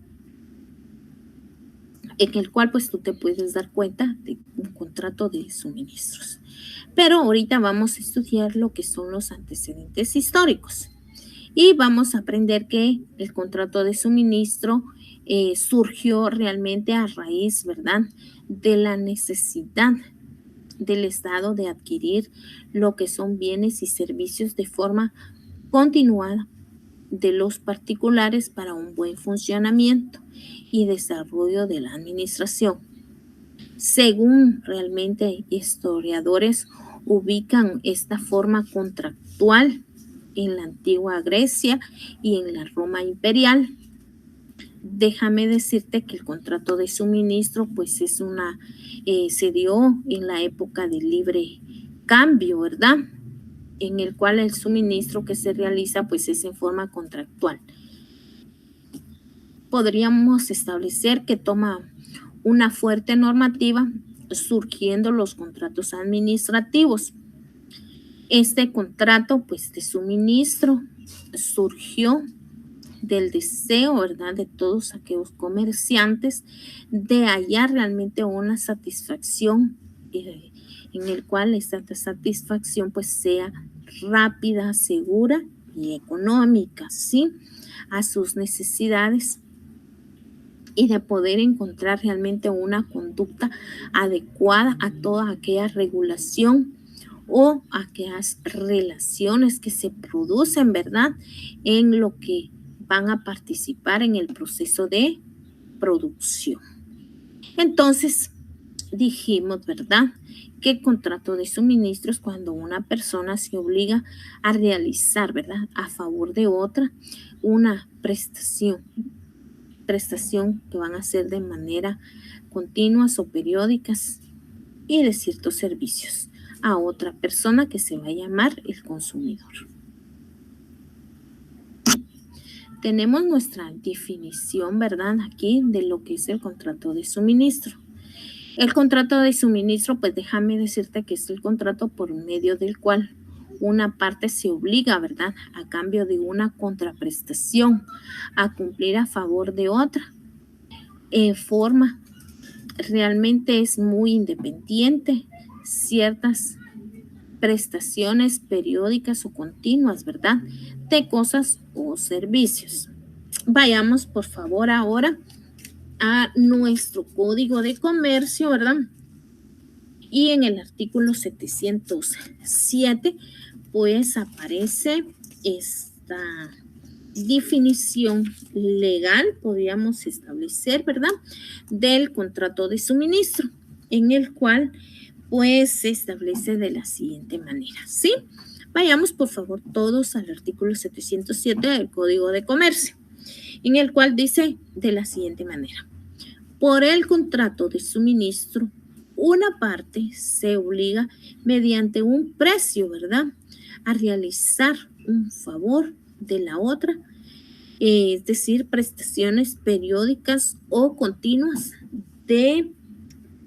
el cual pues tú te puedes dar cuenta de un contrato de suministros. Pero ahorita vamos a estudiar lo que son los antecedentes históricos. Y vamos a aprender que el contrato de suministro surgió realmente a raíz, ¿verdad?, de la necesidad del Estado de adquirir lo que son bienes y servicios de forma continuada de los particulares para un buen funcionamiento y desarrollo de la administración. Según realmente historiadores ubican esta forma contractual en la antigua Grecia y en la Roma imperial. Déjame decirte que el contrato de suministro pues es se dio en la época del libre cambio, ¿verdad?, en el cual el suministro que se realiza pues es en forma contractual. Podríamos establecer que toma una fuerte normativa surgiendo los contratos administrativos. Este contrato pues de suministro surgió del deseo, ¿verdad?, de todos aquellos comerciantes de hallar realmente una satisfacción en el cual esta satisfacción pues sea rápida, segura y económica, ¿sí?, a sus necesidades y de poder encontrar realmente una conducta adecuada a toda aquella regulación o aquellas relaciones que se producen, ¿verdad?, en lo que van a participar en el proceso de producción. Entonces, dijimos, ¿verdad?, que el contrato de suministro es cuando una persona se obliga a realizar, ¿verdad?, a favor de otra una prestación que van a ser de manera continuas o periódicas y de ciertos servicios a otra persona que se va a llamar el consumidor. Tenemos nuestra definición, ¿verdad?, aquí de lo que es el contrato de suministro. El contrato de suministro, pues déjame decirte que es el contrato por medio del cual una parte se obliga, ¿verdad?, a cambio de una contraprestación, a cumplir a favor de otra. En forma, realmente es muy independiente, ciertas prestaciones periódicas o continuas, ¿verdad?, de cosas o servicios. Vayamos, por favor, ahora a nuestro código de comercio, ¿verdad? Y en el artículo 707, pues aparece esta definición legal, podríamos establecer, ¿verdad?, del contrato de suministro, en el cual pues se establece de la siguiente manera, ¿sí? Vayamos por favor todos al artículo 707 del Código de Comercio, en el cual dice de la siguiente manera: por el contrato de suministro, una parte se obliga mediante un precio, ¿verdad?, a realizar un favor de la otra, es decir, prestaciones periódicas o continuas de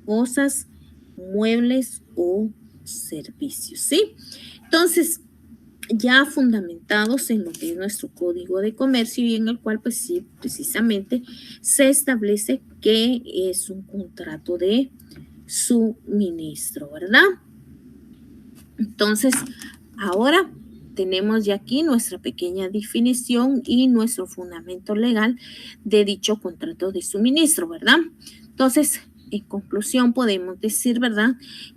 cosas, muebles o servicios, ¿sí? Entonces, ya fundamentados en lo que es nuestro Código de Comercio y en el cual, pues sí, precisamente se establece que es un contrato de suministro, ¿verdad? Entonces, ahora tenemos ya aquí nuestra pequeña definición y nuestro fundamento legal de dicho contrato de suministro, ¿verdad? Entonces, en conclusión, podemos decir, ¿verdad?,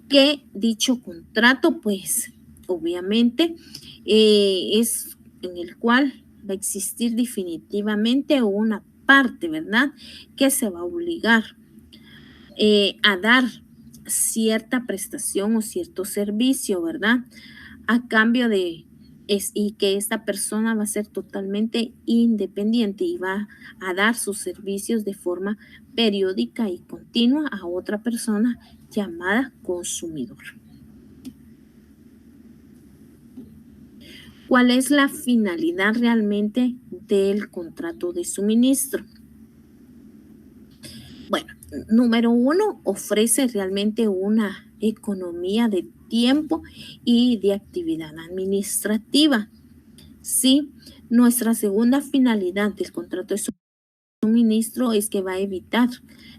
que dicho contrato, pues, obviamente, es en el cual va a existir definitivamente una parte, ¿verdad?, que se va a obligar a dar cierta prestación o cierto servicio, ¿verdad?, a cambio de y que esta persona va a ser totalmente independiente y va a dar sus servicios de forma periódica y continua a otra persona llamada consumidor. ¿Cuál es la finalidad realmente del contrato de suministro? Bueno, número uno, ofrece realmente una economía de tiempo y de actividad administrativa. Sí, nuestra segunda finalidad del contrato de suministro es que va a evitar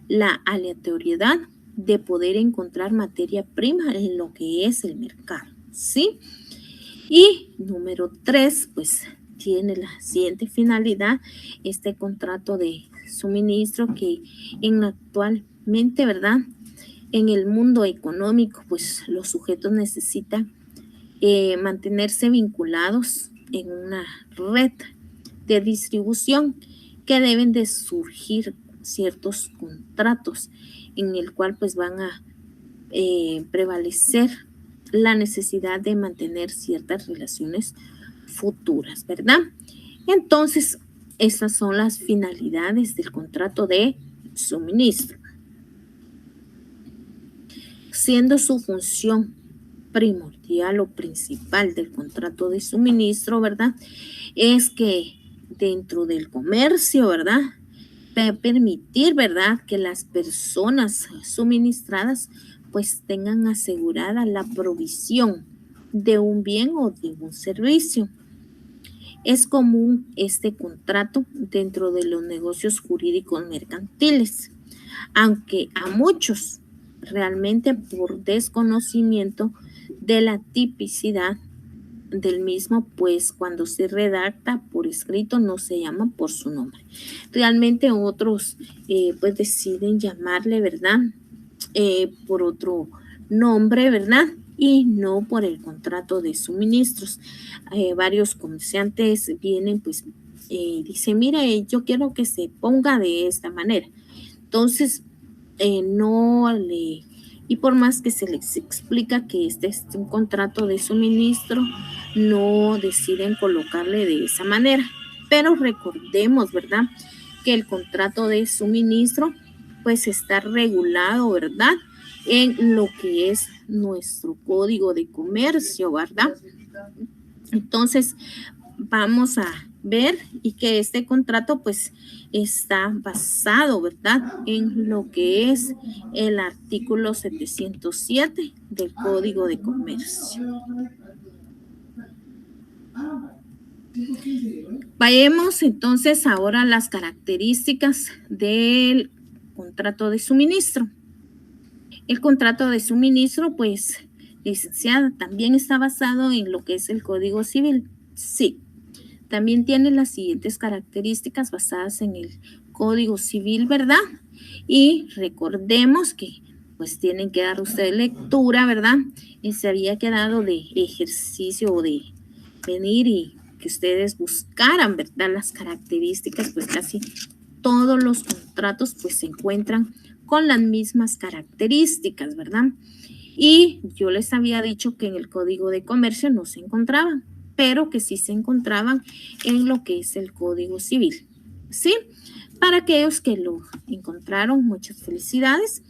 la aleatoriedad de poder encontrar materia prima en lo que es el mercado. Sí. Y número tres, pues tiene la siguiente finalidad, este contrato de suministro que actualmente, ¿verdad?, en el mundo económico, pues los sujetos necesitan mantenerse vinculados en una red de distribución que deben de surgir ciertos contratos en el cual pues van a prevalecer la necesidad de mantener ciertas relaciones futuras, ¿verdad? Entonces, esas son las finalidades del contrato de suministro. Siendo su función primordial o principal del contrato de suministro, ¿verdad?, es que dentro del comercio, ¿verdad?, va a permitir, ¿verdad?, que las personas suministradas pues tengan asegurada la provisión de un bien o de un servicio. Es común este contrato dentro de los negocios jurídicos mercantiles, aunque a muchos realmente por desconocimiento de la tipicidad del mismo, pues cuando se redacta por escrito no se llama por su nombre. Realmente otros pues deciden llamarle, ¿verdad?, por otro nombre, ¿verdad?, y no por el contrato de suministros. Varios comerciantes vienen, pues, dicen, mire, yo quiero que se ponga de esta manera. Entonces, no le... Y por más que se les explica que este es un contrato de suministro, no deciden colocarle de esa manera. Pero recordemos, ¿verdad?, que el contrato de suministro pues está regulado, ¿verdad?, en lo que es nuestro Código de Comercio, ¿verdad? Entonces, vamos a ver y que este contrato pues está basado, ¿verdad?, en lo que es el artículo 707 del Código de Comercio. Vayamos entonces ahora a las características del contrato de suministro. El contrato de suministro, pues, licenciada, también está basado en lo que es el Código Civil. Sí, también tiene las siguientes características basadas en el Código Civil, ¿verdad? Y recordemos que pues tienen que dar ustedes lectura, ¿verdad? Y se había quedado de ejercicio o de venir y que ustedes buscaran, ¿verdad?, las características, pues casi todos los contratos pues se encuentran con las mismas características, ¿verdad? Y yo les había dicho que en el Código de Comercio no se encontraban, pero que sí se encontraban en lo que es el Código Civil, ¿sí? Para aquellos que lo encontraron, muchas felicidades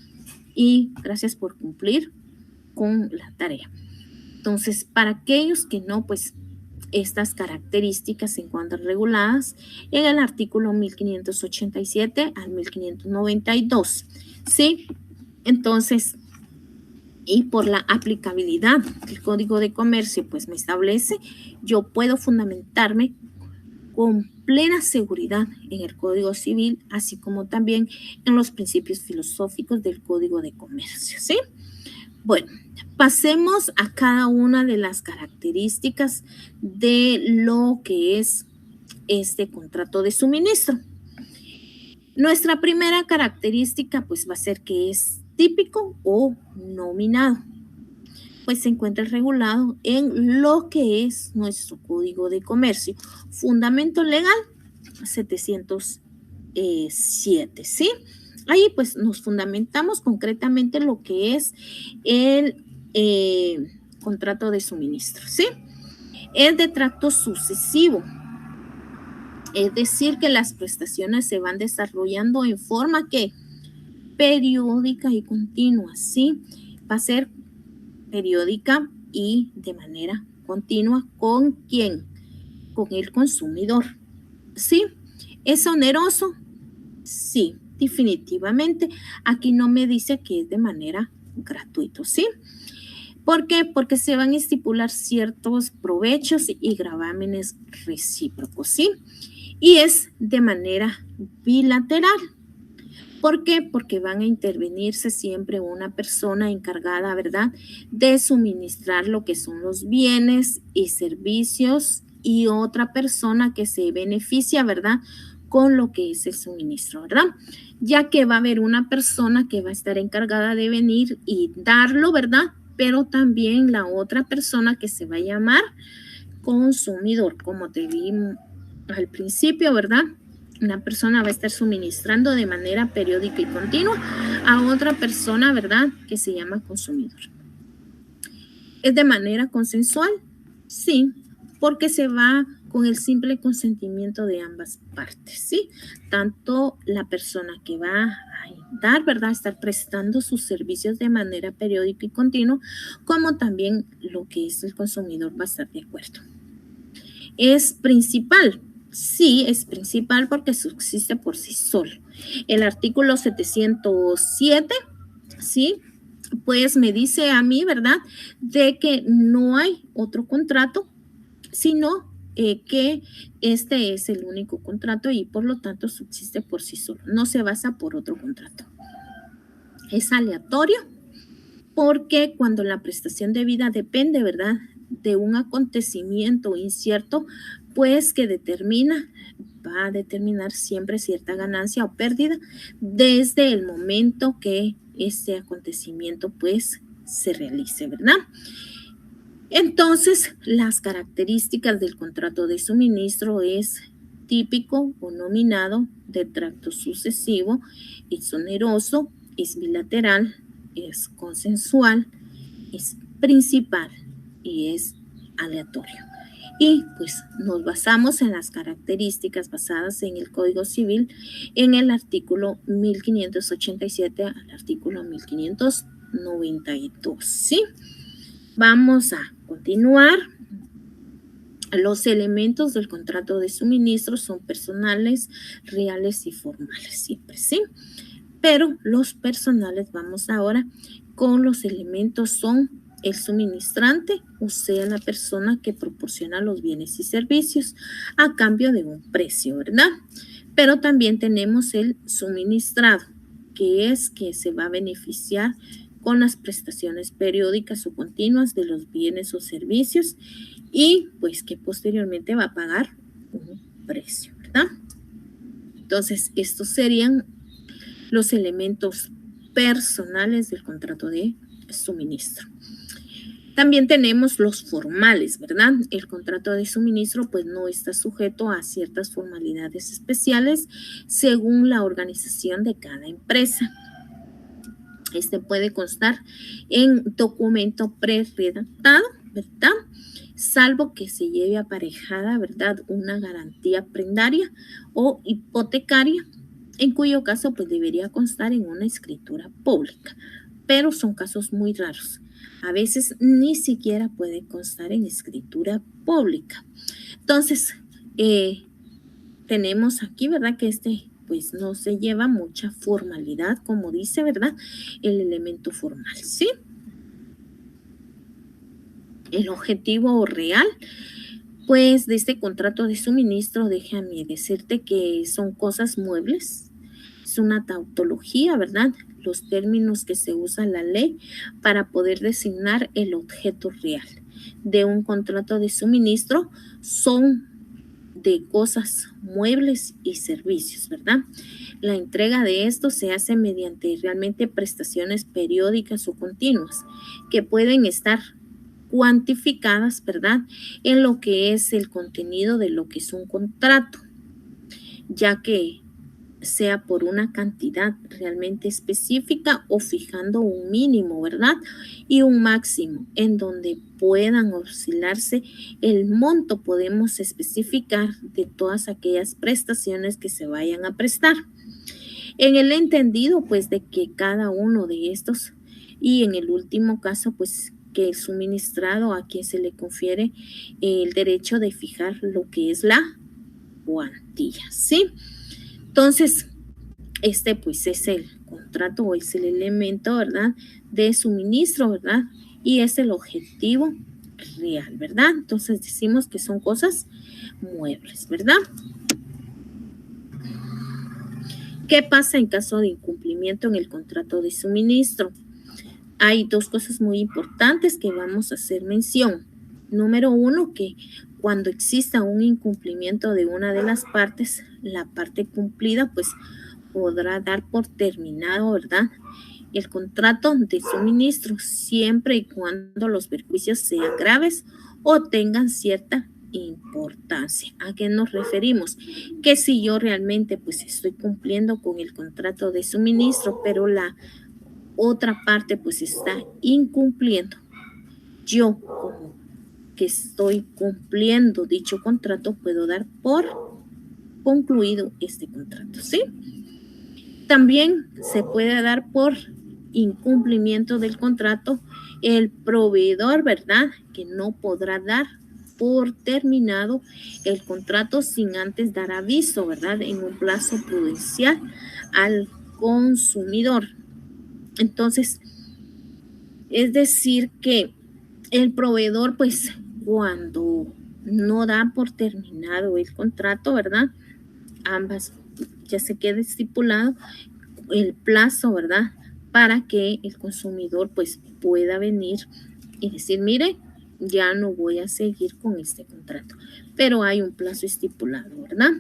y gracias por cumplir con la tarea. Entonces, para aquellos que no, pues estas características se encuentran reguladas en el artículo 1587 al 1592, ¿sí? Entonces, y por la aplicabilidad del Código de Comercio, pues me establece, yo puedo fundamentarme con plena seguridad en el Código Civil, así como también en los principios filosóficos del Código de Comercio, ¿sí? Bueno, pasemos a cada una de las características de lo que es este contrato de suministro. Nuestra primera característica pues va a ser que es típico o nominado. Pues se encuentra regulado en lo que es nuestro Código de Comercio. Fundamento legal 707, ¿sí? Ahí pues nos fundamentamos concretamente lo que es el contrato de suministro, ¿sí? Es de tracto sucesivo, es decir, que las prestaciones se van desarrollando en forma que periódica y continua, ¿sí? Va a ser periódica y de manera continua. ¿Con quién? Con el consumidor, ¿sí? ¿Es oneroso? Sí, definitivamente. Aquí no me dice que es de manera gratuita, ¿sí? ¿Por qué? Porque se van a estipular ciertos provechos y gravámenes recíprocos, ¿sí? Y es de manera bilateral. ¿Por qué? Porque van a intervenirse siempre una persona encargada, ¿verdad?, de suministrar lo que son los bienes y servicios y otra persona que se beneficia, ¿verdad?, con lo que es el suministro, ¿verdad? Ya que va a haber una persona que va a estar encargada de venir y darlo, ¿verdad? Pero también la otra persona que se va a llamar consumidor, como te vi al principio, ¿verdad? Una persona va a estar suministrando de manera periódica y continua a otra persona, ¿verdad?, que se llama consumidor. ¿Es de manera consensual? Sí, porque se va con el simple consentimiento de ambas partes, ¿sí? Tanto la persona que va a dar, ¿verdad?, estar prestando sus servicios de manera periódica y continua, como también lo que es el consumidor va a estar de acuerdo. ¿Es principal? Sí, es principal porque subsiste por sí solo. El artículo 707, ¿sí?, pues me dice a mí, ¿verdad?, de que no hay otro contrato, sino que este es el único contrato y por lo tanto subsiste por sí solo. No se basa por otro contrato. Es aleatorio porque cuando la prestación de vida depende, ¿verdad?, de un acontecimiento incierto, pues que va a determinar siempre cierta ganancia o pérdida desde el momento que este acontecimiento pues se realice, ¿verdad? Entonces, las características del contrato de suministro es típico o nominado, de tracto sucesivo, es oneroso, es bilateral, es consensual, es principal y es aleatorio. Y pues nos basamos en las características basadas en el Código Civil en el artículo 1587 al artículo 1592, ¿sí? Vamos a continuar. Los elementos del contrato de suministro son personales, reales y formales, siempre, ¿sí? Pero los personales, vamos ahora con los elementos, son el suministrante, o sea, la persona que proporciona los bienes y servicios a cambio de un precio, ¿verdad? Pero también tenemos el suministrado, que es que se va a beneficiar con las prestaciones periódicas o continuas de los bienes o servicios y pues que posteriormente va a pagar un precio, ¿verdad? Entonces, estos serían los elementos personales del contrato de suministro. También tenemos los formales, ¿verdad? El contrato de suministro pues no está sujeto a ciertas formalidades especiales según la organización de cada empresa. Este puede constar en documento pre-redactado, ¿verdad?, salvo que se lleve aparejada, ¿verdad?, una garantía prendaria o hipotecaria, en cuyo caso pues debería constar en una escritura pública, pero son casos muy raros. A veces ni siquiera puede constar en escritura pública. Entonces, tenemos aquí, ¿verdad? Que pues no se lleva mucha formalidad, como dice, ¿verdad? El elemento formal, ¿sí? El objetivo real, pues, de este contrato de suministro, déjame decirte que son cosas muebles, es una tautología, ¿verdad? Los términos que se usa en la ley para poder designar el objeto real de un contrato de suministro son de cosas, muebles y servicios, ¿verdad? La entrega de esto se hace mediante realmente prestaciones periódicas o continuas que pueden estar cuantificadas, ¿verdad? En lo que es el contenido de lo que es un contrato, ya que sea por una cantidad realmente específica o fijando un mínimo, ¿verdad? Y un máximo en donde puedan oscilarse el monto, podemos especificar de todas aquellas prestaciones que se vayan a prestar. En el entendido, pues, de que cada uno de estos y en el último caso, pues, que el suministrado a quien se le confiere el derecho de fijar lo que es la cuantía, ¿sí? Entonces, pues es el contrato o es el elemento, ¿verdad? De suministro, ¿verdad? Y es el objetivo real, ¿verdad? Entonces decimos que son cosas muebles, ¿verdad? ¿Qué pasa en caso de incumplimiento en el contrato de suministro? Hay dos cosas muy importantes que vamos a hacer mención. Número uno, que cuando exista un incumplimiento de una de las partes, la parte cumplida, pues podrá dar por terminado, ¿verdad? El contrato de suministro siempre y cuando los perjuicios sean graves o tengan cierta importancia. ¿A qué nos referimos? Que si yo realmente pues estoy cumpliendo con el contrato de suministro, pero la otra parte pues está incumpliendo, yo como que estoy cumpliendo dicho contrato puedo dar por concluido este contrato, ¿sí? También se puede dar por incumplimiento del contrato el proveedor, ¿verdad? Que no podrá dar por terminado el contrato sin antes dar aviso, ¿verdad? En un plazo prudencial al consumidor. Entonces, es decir que el proveedor, pues, cuando no da por terminado el contrato, ¿verdad? Ambas ya se queda estipulado el plazo, ¿verdad? Para que el consumidor pues pueda venir y decir, mire, ya no voy a seguir con este contrato. Pero hay un plazo estipulado, ¿verdad?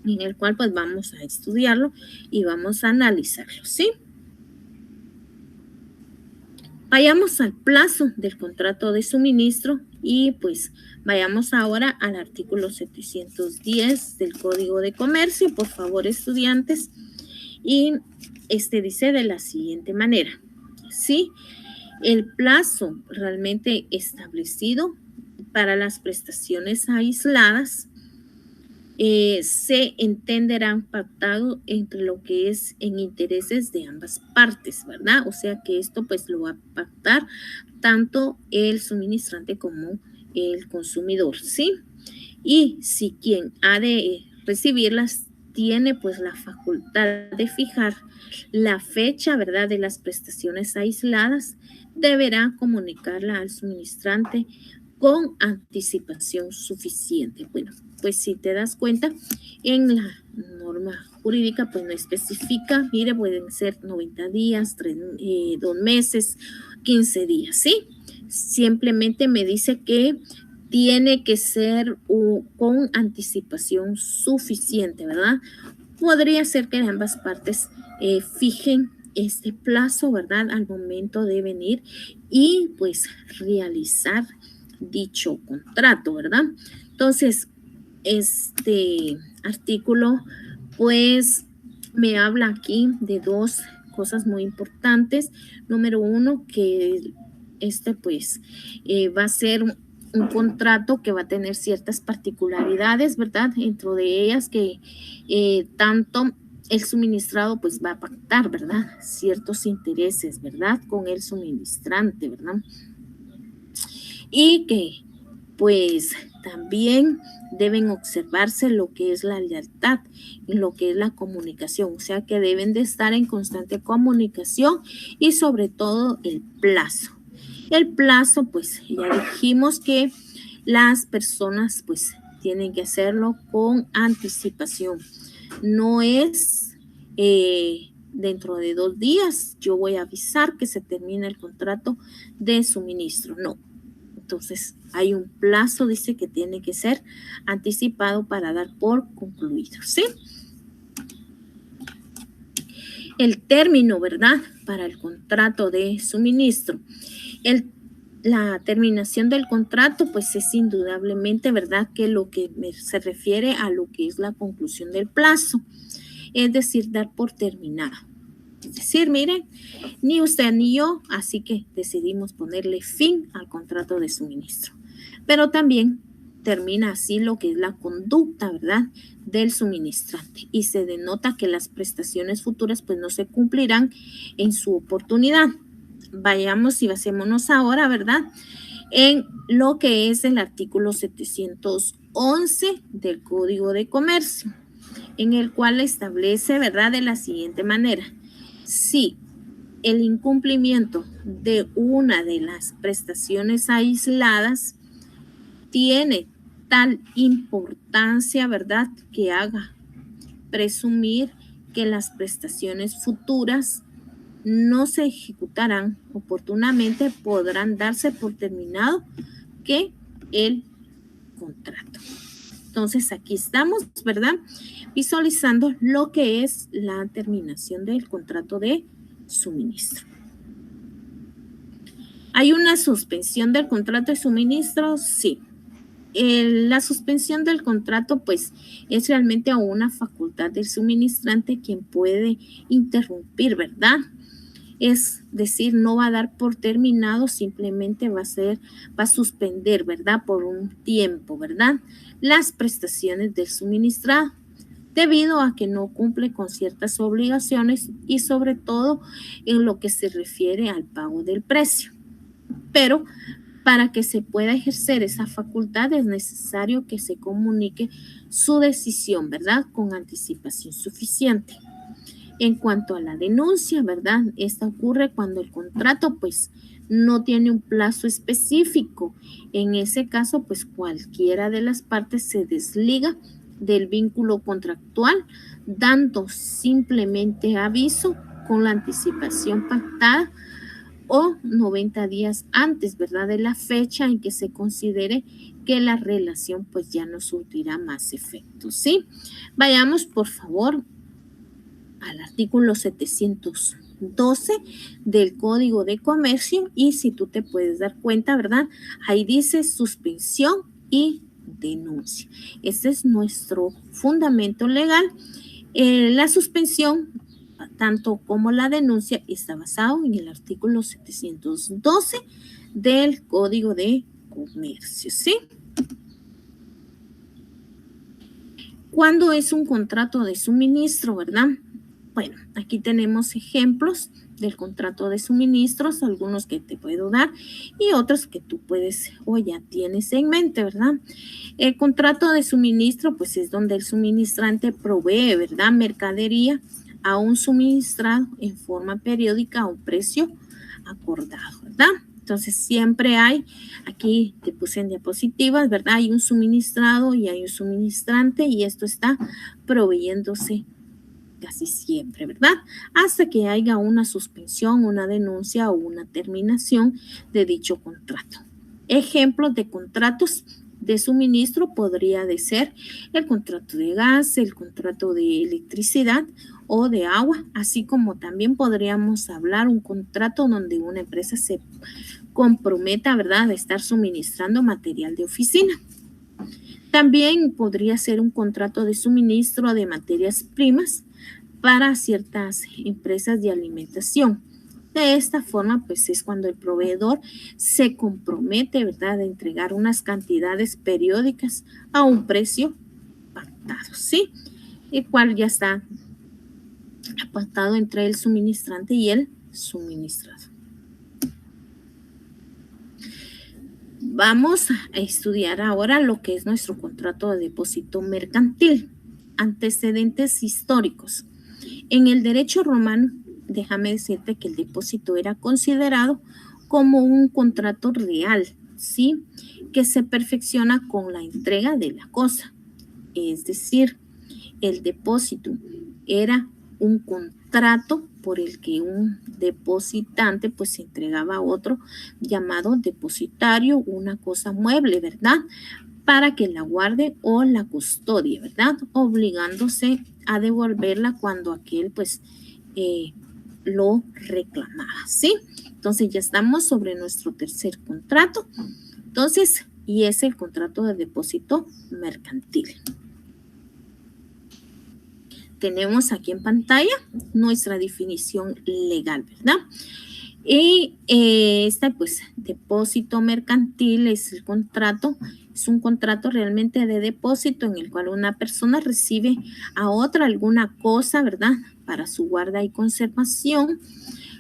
En el cual pues vamos a estudiarlo y vamos a analizarlo, ¿sí? Vayamos al plazo del contrato de suministro y pues vayamos ahora al artículo 710 del Código de Comercio, por favor, estudiantes. Y dice de la siguiente manera, ¿sí? El plazo realmente establecido para las prestaciones aisladas se entenderán pactado entre lo que es en intereses de ambas partes, ¿verdad? O sea que esto pues lo va a pactar tanto el suministrante como el consumidor, ¿sí? Y si quien ha de recibirlas tiene pues la facultad de fijar la fecha, ¿verdad?, de las prestaciones aisladas, deberá comunicarla al suministrante con anticipación suficiente. Bueno, pues si te das cuenta, en la norma jurídica pues no especifica, mire, pueden ser 90 días, 2 meses, 15 días, ¿sí? Simplemente me dice que tiene que ser con anticipación suficiente, ¿verdad? Podría ser que ambas partes fijen este plazo, ¿verdad? Al momento de venir y pues realizar dicho contrato, ¿verdad? Entonces, este artículo pues me habla aquí de dos cosas muy importantes. Número uno, que pues va a ser un contrato que va a tener ciertas particularidades, ¿verdad? Dentro de ellas que tanto el suministrado pues va a pactar, ¿verdad? Ciertos intereses, ¿verdad? Con el suministrante, ¿verdad? Y que pues también deben observarse lo que es la lealtad y lo que es la comunicación, o sea que deben de estar en constante comunicación y sobre todo el plazo. El plazo, pues ya dijimos que las personas pues tienen que hacerlo con anticipación. No es dentro de 2 días yo voy a avisar que se termina el contrato de suministro, no. Entonces, hay un plazo, dice que tiene que ser anticipado para dar por concluido, ¿sí? El término, ¿verdad? Para el contrato de suministro. La terminación del contrato, pues es indudablemente, ¿verdad? Que lo que se refiere a lo que es la conclusión del plazo, es decir, dar por terminado. Es decir, miren, ni usted ni yo, así que decidimos ponerle fin al contrato de suministro. Pero también termina así lo que es la conducta, ¿verdad?, del suministrante y se denota que las prestaciones futuras pues no se cumplirán en su oportunidad. Vayamos y basémonos ahora, ¿verdad?, en lo que es el artículo 711 del Código de Comercio, en el cual establece, ¿verdad?, de la siguiente manera. Si el incumplimiento de una de las prestaciones aisladas tiene tal importancia, ¿verdad?, que haga presumir que las prestaciones futuras no se ejecutarán oportunamente, podrán darse por terminado que el contrato. Entonces, aquí estamos, ¿verdad?, visualizando lo que es la terminación del contrato de suministro. ¿Hay una suspensión del contrato de suministro? Sí. La suspensión del contrato, pues, es realmente una facultad del suministrante quien puede interrumpir, ¿verdad? Es decir, no va a dar por terminado, simplemente va a suspender, ¿verdad?, por un tiempo, ¿verdad?, las prestaciones del suministrado, debido a que no cumple con ciertas obligaciones y sobre todo en lo que se refiere al pago del precio. Pero para que se pueda ejercer esa facultad es necesario que se comunique su decisión, ¿verdad?, con anticipación suficiente. En cuanto a la denuncia, ¿verdad?, esta ocurre cuando el contrato pues no tiene un plazo específico. En ese caso, pues cualquiera de las partes se desliga del vínculo contractual, dando simplemente aviso con la anticipación pactada o 90 días antes, ¿verdad?, de la fecha en que se considere que la relación pues ya no surtirá más efectos, ¿sí? Vayamos, por favor, al artículo 712 del Código de Comercio y si tú te puedes dar cuenta, ¿verdad?, ahí dice suspensión y denuncia. Este es nuestro fundamento legal. La suspensión, tanto como la denuncia, está basado en el artículo 712 del Código de Comercio, ¿sí? ¿Cuándo es un contrato de suministro, verdad? Bueno, aquí tenemos ejemplos del contrato de suministros, algunos que te puedo dar y otros que tú puedes o ya tienes en mente, ¿verdad? El contrato de suministro, pues es donde el suministrante provee, ¿verdad?, mercadería a un suministrado en forma periódica a un precio acordado, ¿verdad? Entonces siempre hay, aquí te puse en diapositivas, ¿verdad?, hay un suministrado y hay un suministrante y esto está proveyéndose casi siempre, ¿verdad?, hasta que haya una suspensión, una denuncia o una terminación de dicho contrato. Ejemplos de contratos de suministro podría ser el contrato de gas, el contrato de electricidad o de agua, así como también podríamos hablar un contrato donde una empresa se comprometa, ¿verdad?, a estar suministrando material de oficina. También podría ser un contrato de suministro de materias primas para ciertas empresas de alimentación. De esta forma, pues es cuando el proveedor se compromete, ¿verdad?, a entregar unas cantidades periódicas a un precio pactado, ¿sí? El cual ya está pactado entre el suministrante y el suministrado. Vamos a estudiar ahora lo que es nuestro contrato de depósito mercantil. Antecedentes históricos. En el derecho romano, déjame decirte que el depósito era considerado como un contrato real, ¿sí? Que se perfecciona con la entrega de la cosa. Es decir, el depósito era un contrato por el que un depositante pues se entregaba a otro llamado depositario, una cosa mueble, ¿verdad? Para que la guarde o la custodie, ¿verdad? Obligándose a devolverla cuando aquel pues lo reclamaba, ¿sí? Entonces ya estamos sobre nuestro tercer contrato. Entonces, y es el contrato de depósito mercantil. Tenemos aquí en pantalla nuestra definición legal, ¿verdad? Y pues depósito mercantil es el contrato, es un contrato realmente de depósito en el cual una persona recibe a otra alguna cosa, ¿verdad? Para su guarda y conservación,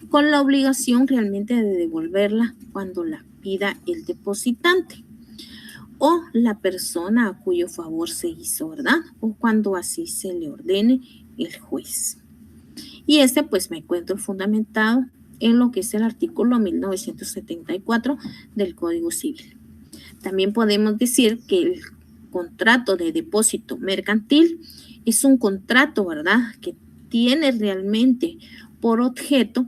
con la obligación realmente de devolverla cuando la pida el depositante o la persona a cuyo favor se hizo, ¿verdad? O cuando así se le ordene el juez. Y pues me encuentro fundamentado en lo que es el artículo 1974 del Código Civil. También podemos decir que el contrato de depósito mercantil es un contrato, ¿verdad?, que tiene realmente por objeto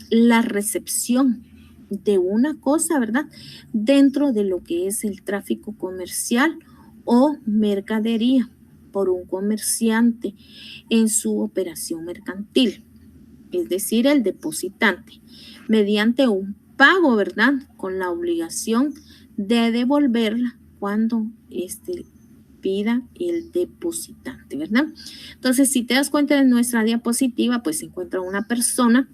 la recepción de una cosa, ¿verdad?, dentro de lo que es el tráfico comercial o mercadería por un comerciante en su operación mercantil, es decir, el depositante, mediante un pago, ¿verdad?, con la obligación de devolverla cuando pida el depositante, ¿verdad? Entonces, si te das cuenta de nuestra diapositiva, pues se encuentra una persona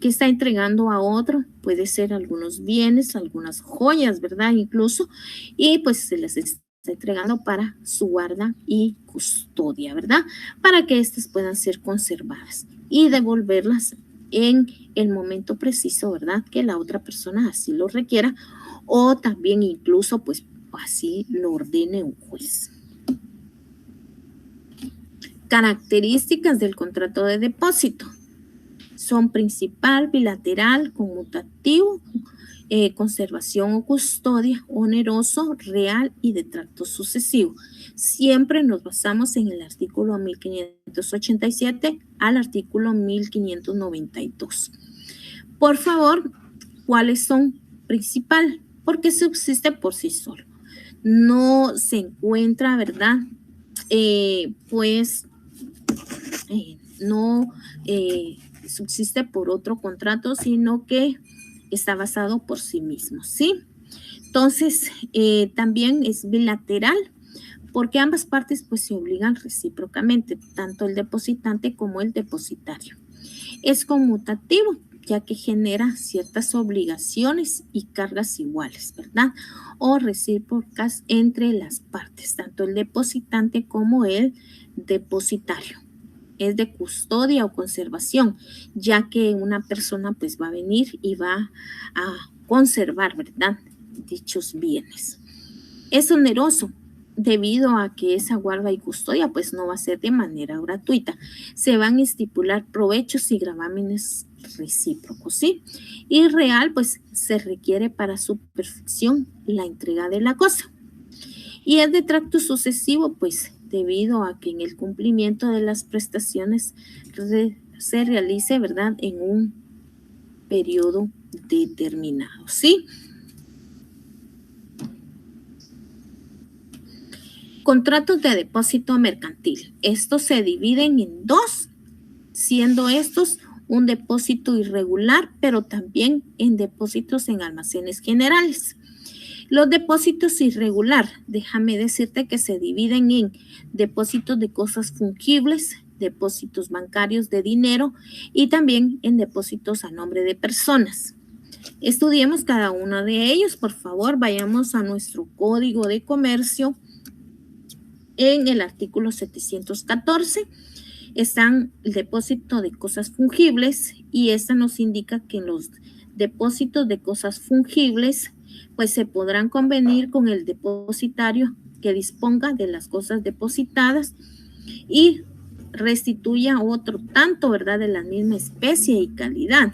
que está entregando a otro, puede ser algunos bienes, algunas joyas, ¿verdad? Incluso, y pues se les está entregando para su guarda y custodia, ¿verdad? Para que éstas puedan ser conservadas y devolverlas en el momento preciso, ¿verdad?, que la otra persona así lo requiera o también incluso pues así lo ordene un juez. Características del contrato de depósito. Son principal, bilateral, conmutativo, conservación o custodia, oneroso, real y de tracto sucesivo. Siempre nos basamos en el artículo 1587 al artículo 1592. Por favor, ¿cuáles son? Principal, porque subsiste por sí solo. No se encuentra, ¿verdad? No subsiste por otro contrato, sino que está basado por sí mismo, ¿sí? Entonces, también es bilateral, porque ambas partes pues se obligan recíprocamente, tanto el depositante como el depositario. Es conmutativo, ya que genera ciertas obligaciones y cargas iguales, ¿verdad? O recíprocas entre las partes, tanto el depositante como el depositario. Es de custodia o conservación, ya que una persona pues va a venir y va a conservar, ¿verdad?, dichos bienes. Es oneroso, debido a que esa guarda y custodia pues no va a ser de manera gratuita. Se van a estipular provechos y gravámenes recíprocos, ¿sí? Y real pues se requiere para su perfección la entrega de la cosa. Y es de tracto sucesivo pues debido a que en el cumplimiento de las prestaciones se realice, ¿verdad?, en un periodo determinado, ¿sí? Contratos de depósito mercantil. Estos se dividen en dos, siendo estos un depósito irregular, pero también en depósitos en almacenes generales. Los depósitos irregular, déjame decirte que se dividen en depósitos de cosas fungibles, depósitos bancarios de dinero y también en depósitos a nombre de personas. Estudiemos cada uno de ellos, por favor, vayamos a nuestro Código de Comercio en el artículo 714 están el depósito de cosas fungibles y esta nos indica que en los depósitos de cosas fungibles pues se podrán convenir con el depositario que disponga de las cosas depositadas y restituya otro tanto, ¿verdad?, de la misma especie y calidad.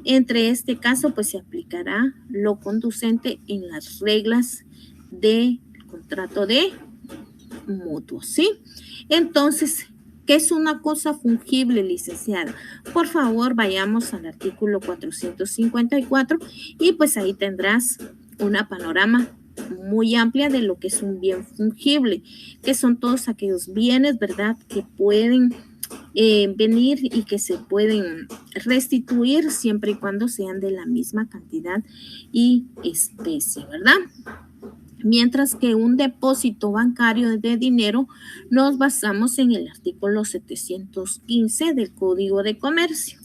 Entre este caso, pues se aplicará lo conducente en las reglas del contrato de mutuo, ¿sí? Entonces, ¿qué es una cosa fungible, licenciada? Por favor, vayamos al artículo 454 y pues ahí tendrás una panorama muy amplia de lo que es un bien fungible, que son todos aquellos bienes, ¿verdad?, que pueden venir y que se pueden restituir siempre y cuando sean de la misma cantidad y especie, ¿verdad? Mientras que un depósito bancario de dinero nos basamos en el artículo 715 del Código de Comercio,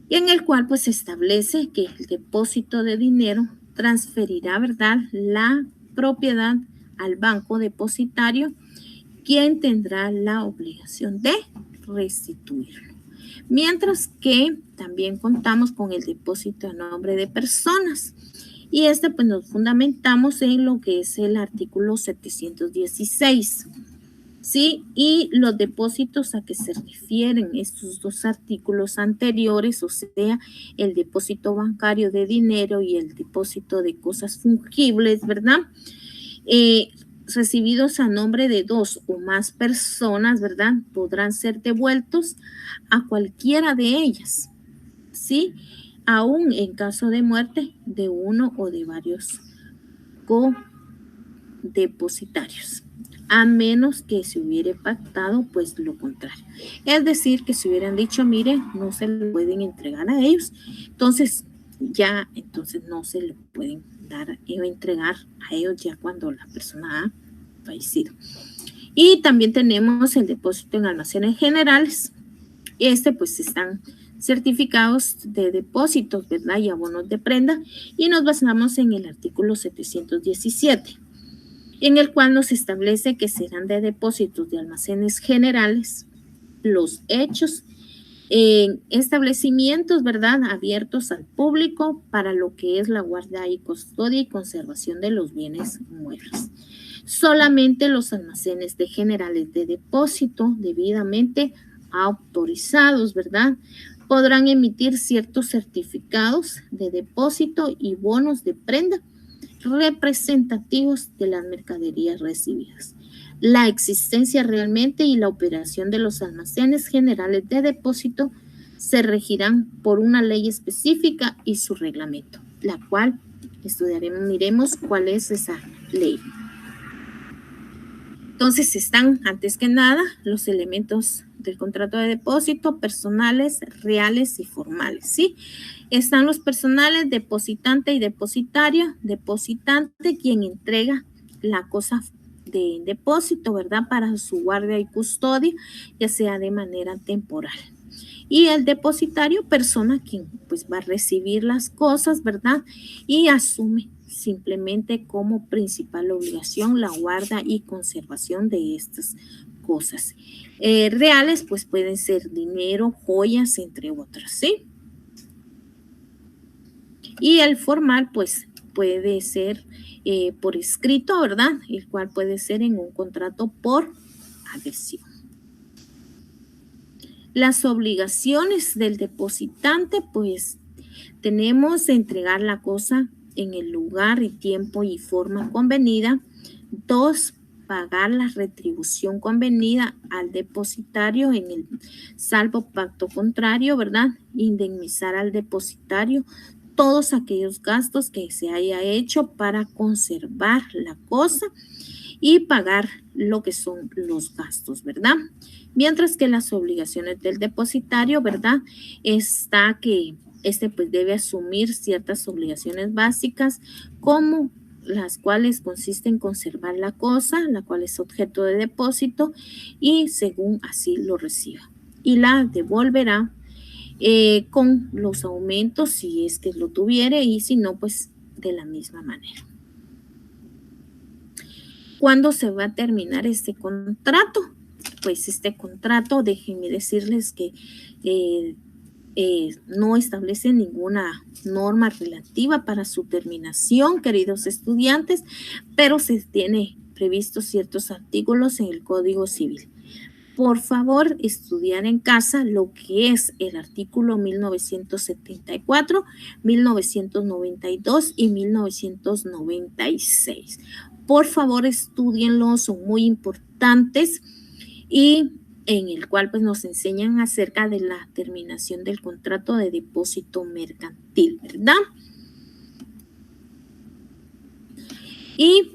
en el cual pues se establece que el depósito de dinero transferirá, ¿verdad?, la propiedad al banco depositario, quien tendrá la obligación de restituirlo. Mientras que también contamos con el depósito a nombre de personas. Y pues nos fundamentamos en lo que es el artículo 716. ¿Sí? Y los depósitos a que se refieren estos dos artículos anteriores, o sea, el depósito bancario de dinero y el depósito de cosas fungibles, ¿verdad?, recibidos a nombre de dos o más personas, ¿verdad?, podrán ser devueltos a cualquiera de ellas, ¿sí?, aún en caso de muerte de uno o de varios codepositarios, a menos que se hubiera pactado pues lo contrario. Es decir, que si hubieran dicho, mire, no se le pueden entregar a ellos, entonces no se le pueden dar o entregar a ellos ya cuando la persona ha fallecido. Y también tenemos el depósito en almacenes generales. Pues están certificados de depósitos, ¿verdad?, y abonos de prenda, y nos basamos en el artículo 717, en el cual nos establece que serán de depósitos de almacenes generales los hechos en establecimientos, ¿verdad?, abiertos al público para lo que es la guardia y custodia y conservación de los bienes muebles. Solamente los almacenes de generales de depósito debidamente autorizados, ¿verdad?, podrán emitir ciertos certificados de depósito y bonos de prenda representativos de las mercaderías recibidas. La existencia realmente y la operación de los almacenes generales de depósito se regirán por una ley específica y su reglamento, la cual estudiaremos, miremos cuál es esa ley. Entonces están, antes que nada, los elementos del contrato de depósito, personales, reales y formales, ¿sí? Están los personales, depositante y depositario. Depositante, quien entrega la cosa de depósito, ¿verdad?, para su guardia y custodia, ya sea de manera temporal. Y el depositario, persona quien pues va a recibir las cosas, ¿verdad?, y asume simplemente como principal obligación la guarda y conservación de estas cosas. Reales, pues pueden ser dinero, joyas, entre otras, ¿sí? Y el formal, pues puede ser por escrito, ¿verdad?, el cual puede ser en un contrato por adhesión. Las obligaciones del depositante, pues tenemos que entregar la cosa en el lugar y tiempo y forma convenida. 2, pagar la retribución convenida al depositario en el salvo pacto contrario, ¿verdad? Indemnizar al depositario todos aquellos gastos que se haya hecho para conservar la cosa y pagar lo que son los gastos, ¿verdad? Mientras que las obligaciones del depositario, ¿verdad?, está que pues debe asumir ciertas obligaciones básicas, como las cuales consisten en conservar la cosa, la cual es objeto de depósito, y según así lo reciba. Y la devolverá con los aumentos si es que lo tuviere, y si no, pues de la misma manera. ¿Cuándo se va a terminar este contrato? pues este contrato, déjenme decirles que no establece ninguna norma relativa para su terminación, queridos estudiantes, pero se tiene previstos ciertos artículos en el Código Civil. Por favor, estudiar en casa lo que es el artículo 1974, 1992 y 1996. Por favor, estudienlos, son muy importantes y en el cual pues nos enseñan acerca de la terminación del contrato de depósito mercantil, ¿verdad? Y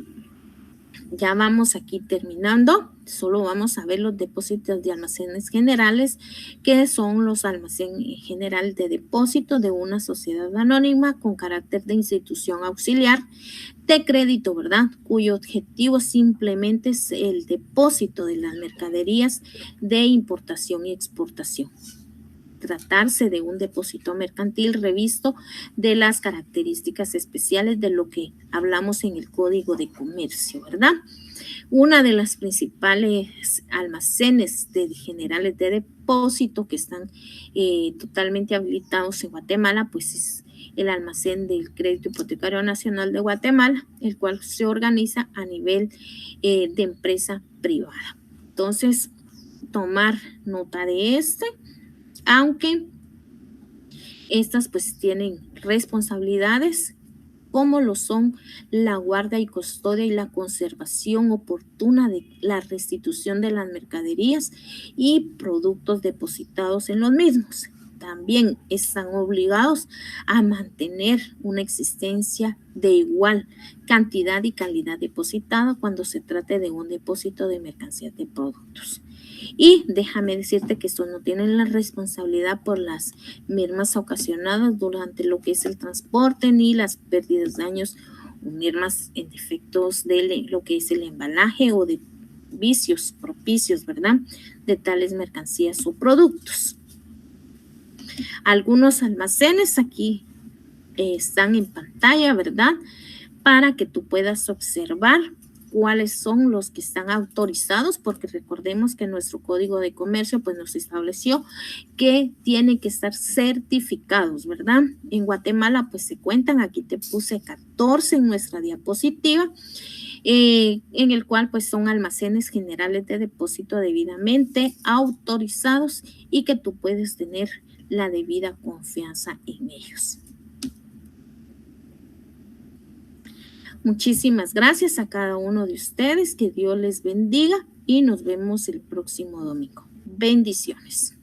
ya vamos aquí terminando, solo vamos a ver los depósitos de almacenes generales, que son los almacenes general de depósito de una sociedad anónima con carácter de institución auxiliar de crédito, ¿verdad? Cuyo objetivo simplemente es el depósito de las mercaderías de importación y exportación. Tratarse de un depósito mercantil revisto de las características especiales de lo que hablamos en el Código de Comercio, ¿verdad? Una de las principales almacenes generales de depósito que están totalmente habilitados en Guatemala, pues es el almacén del Crédito Hipotecario Nacional de Guatemala, el cual se organiza a nivel de empresa privada. Entonces, tomar nota de aunque estas pues tienen responsabilidades como lo son la guarda y custodia y la conservación oportuna de la restitución de las mercaderías y productos depositados en los mismos. También están obligados a mantener una existencia de igual cantidad y calidad depositada cuando se trate de un depósito de mercancías de productos. Y déjame decirte que estos no tienen la responsabilidad por las mermas ocasionadas durante lo que es el transporte, ni las pérdidas, daños o mermas en defectos de lo que es el embalaje o de vicios propicios, ¿verdad? De tales mercancías o productos. Algunos almacenes aquí están en pantalla, ¿verdad? Para que tú puedas observar cuáles son los que están autorizados, porque recordemos que nuestro Código de Comercio pues nos estableció que tienen que estar certificados, ¿verdad? En Guatemala pues se cuentan, aquí te puse 14 en nuestra diapositiva, en el cual pues son almacenes generales de depósito debidamente autorizados y que tú puedes tener la debida confianza en ellos. Muchísimas gracias a cada uno de ustedes, que Dios les bendiga y nos vemos el próximo domingo. Bendiciones.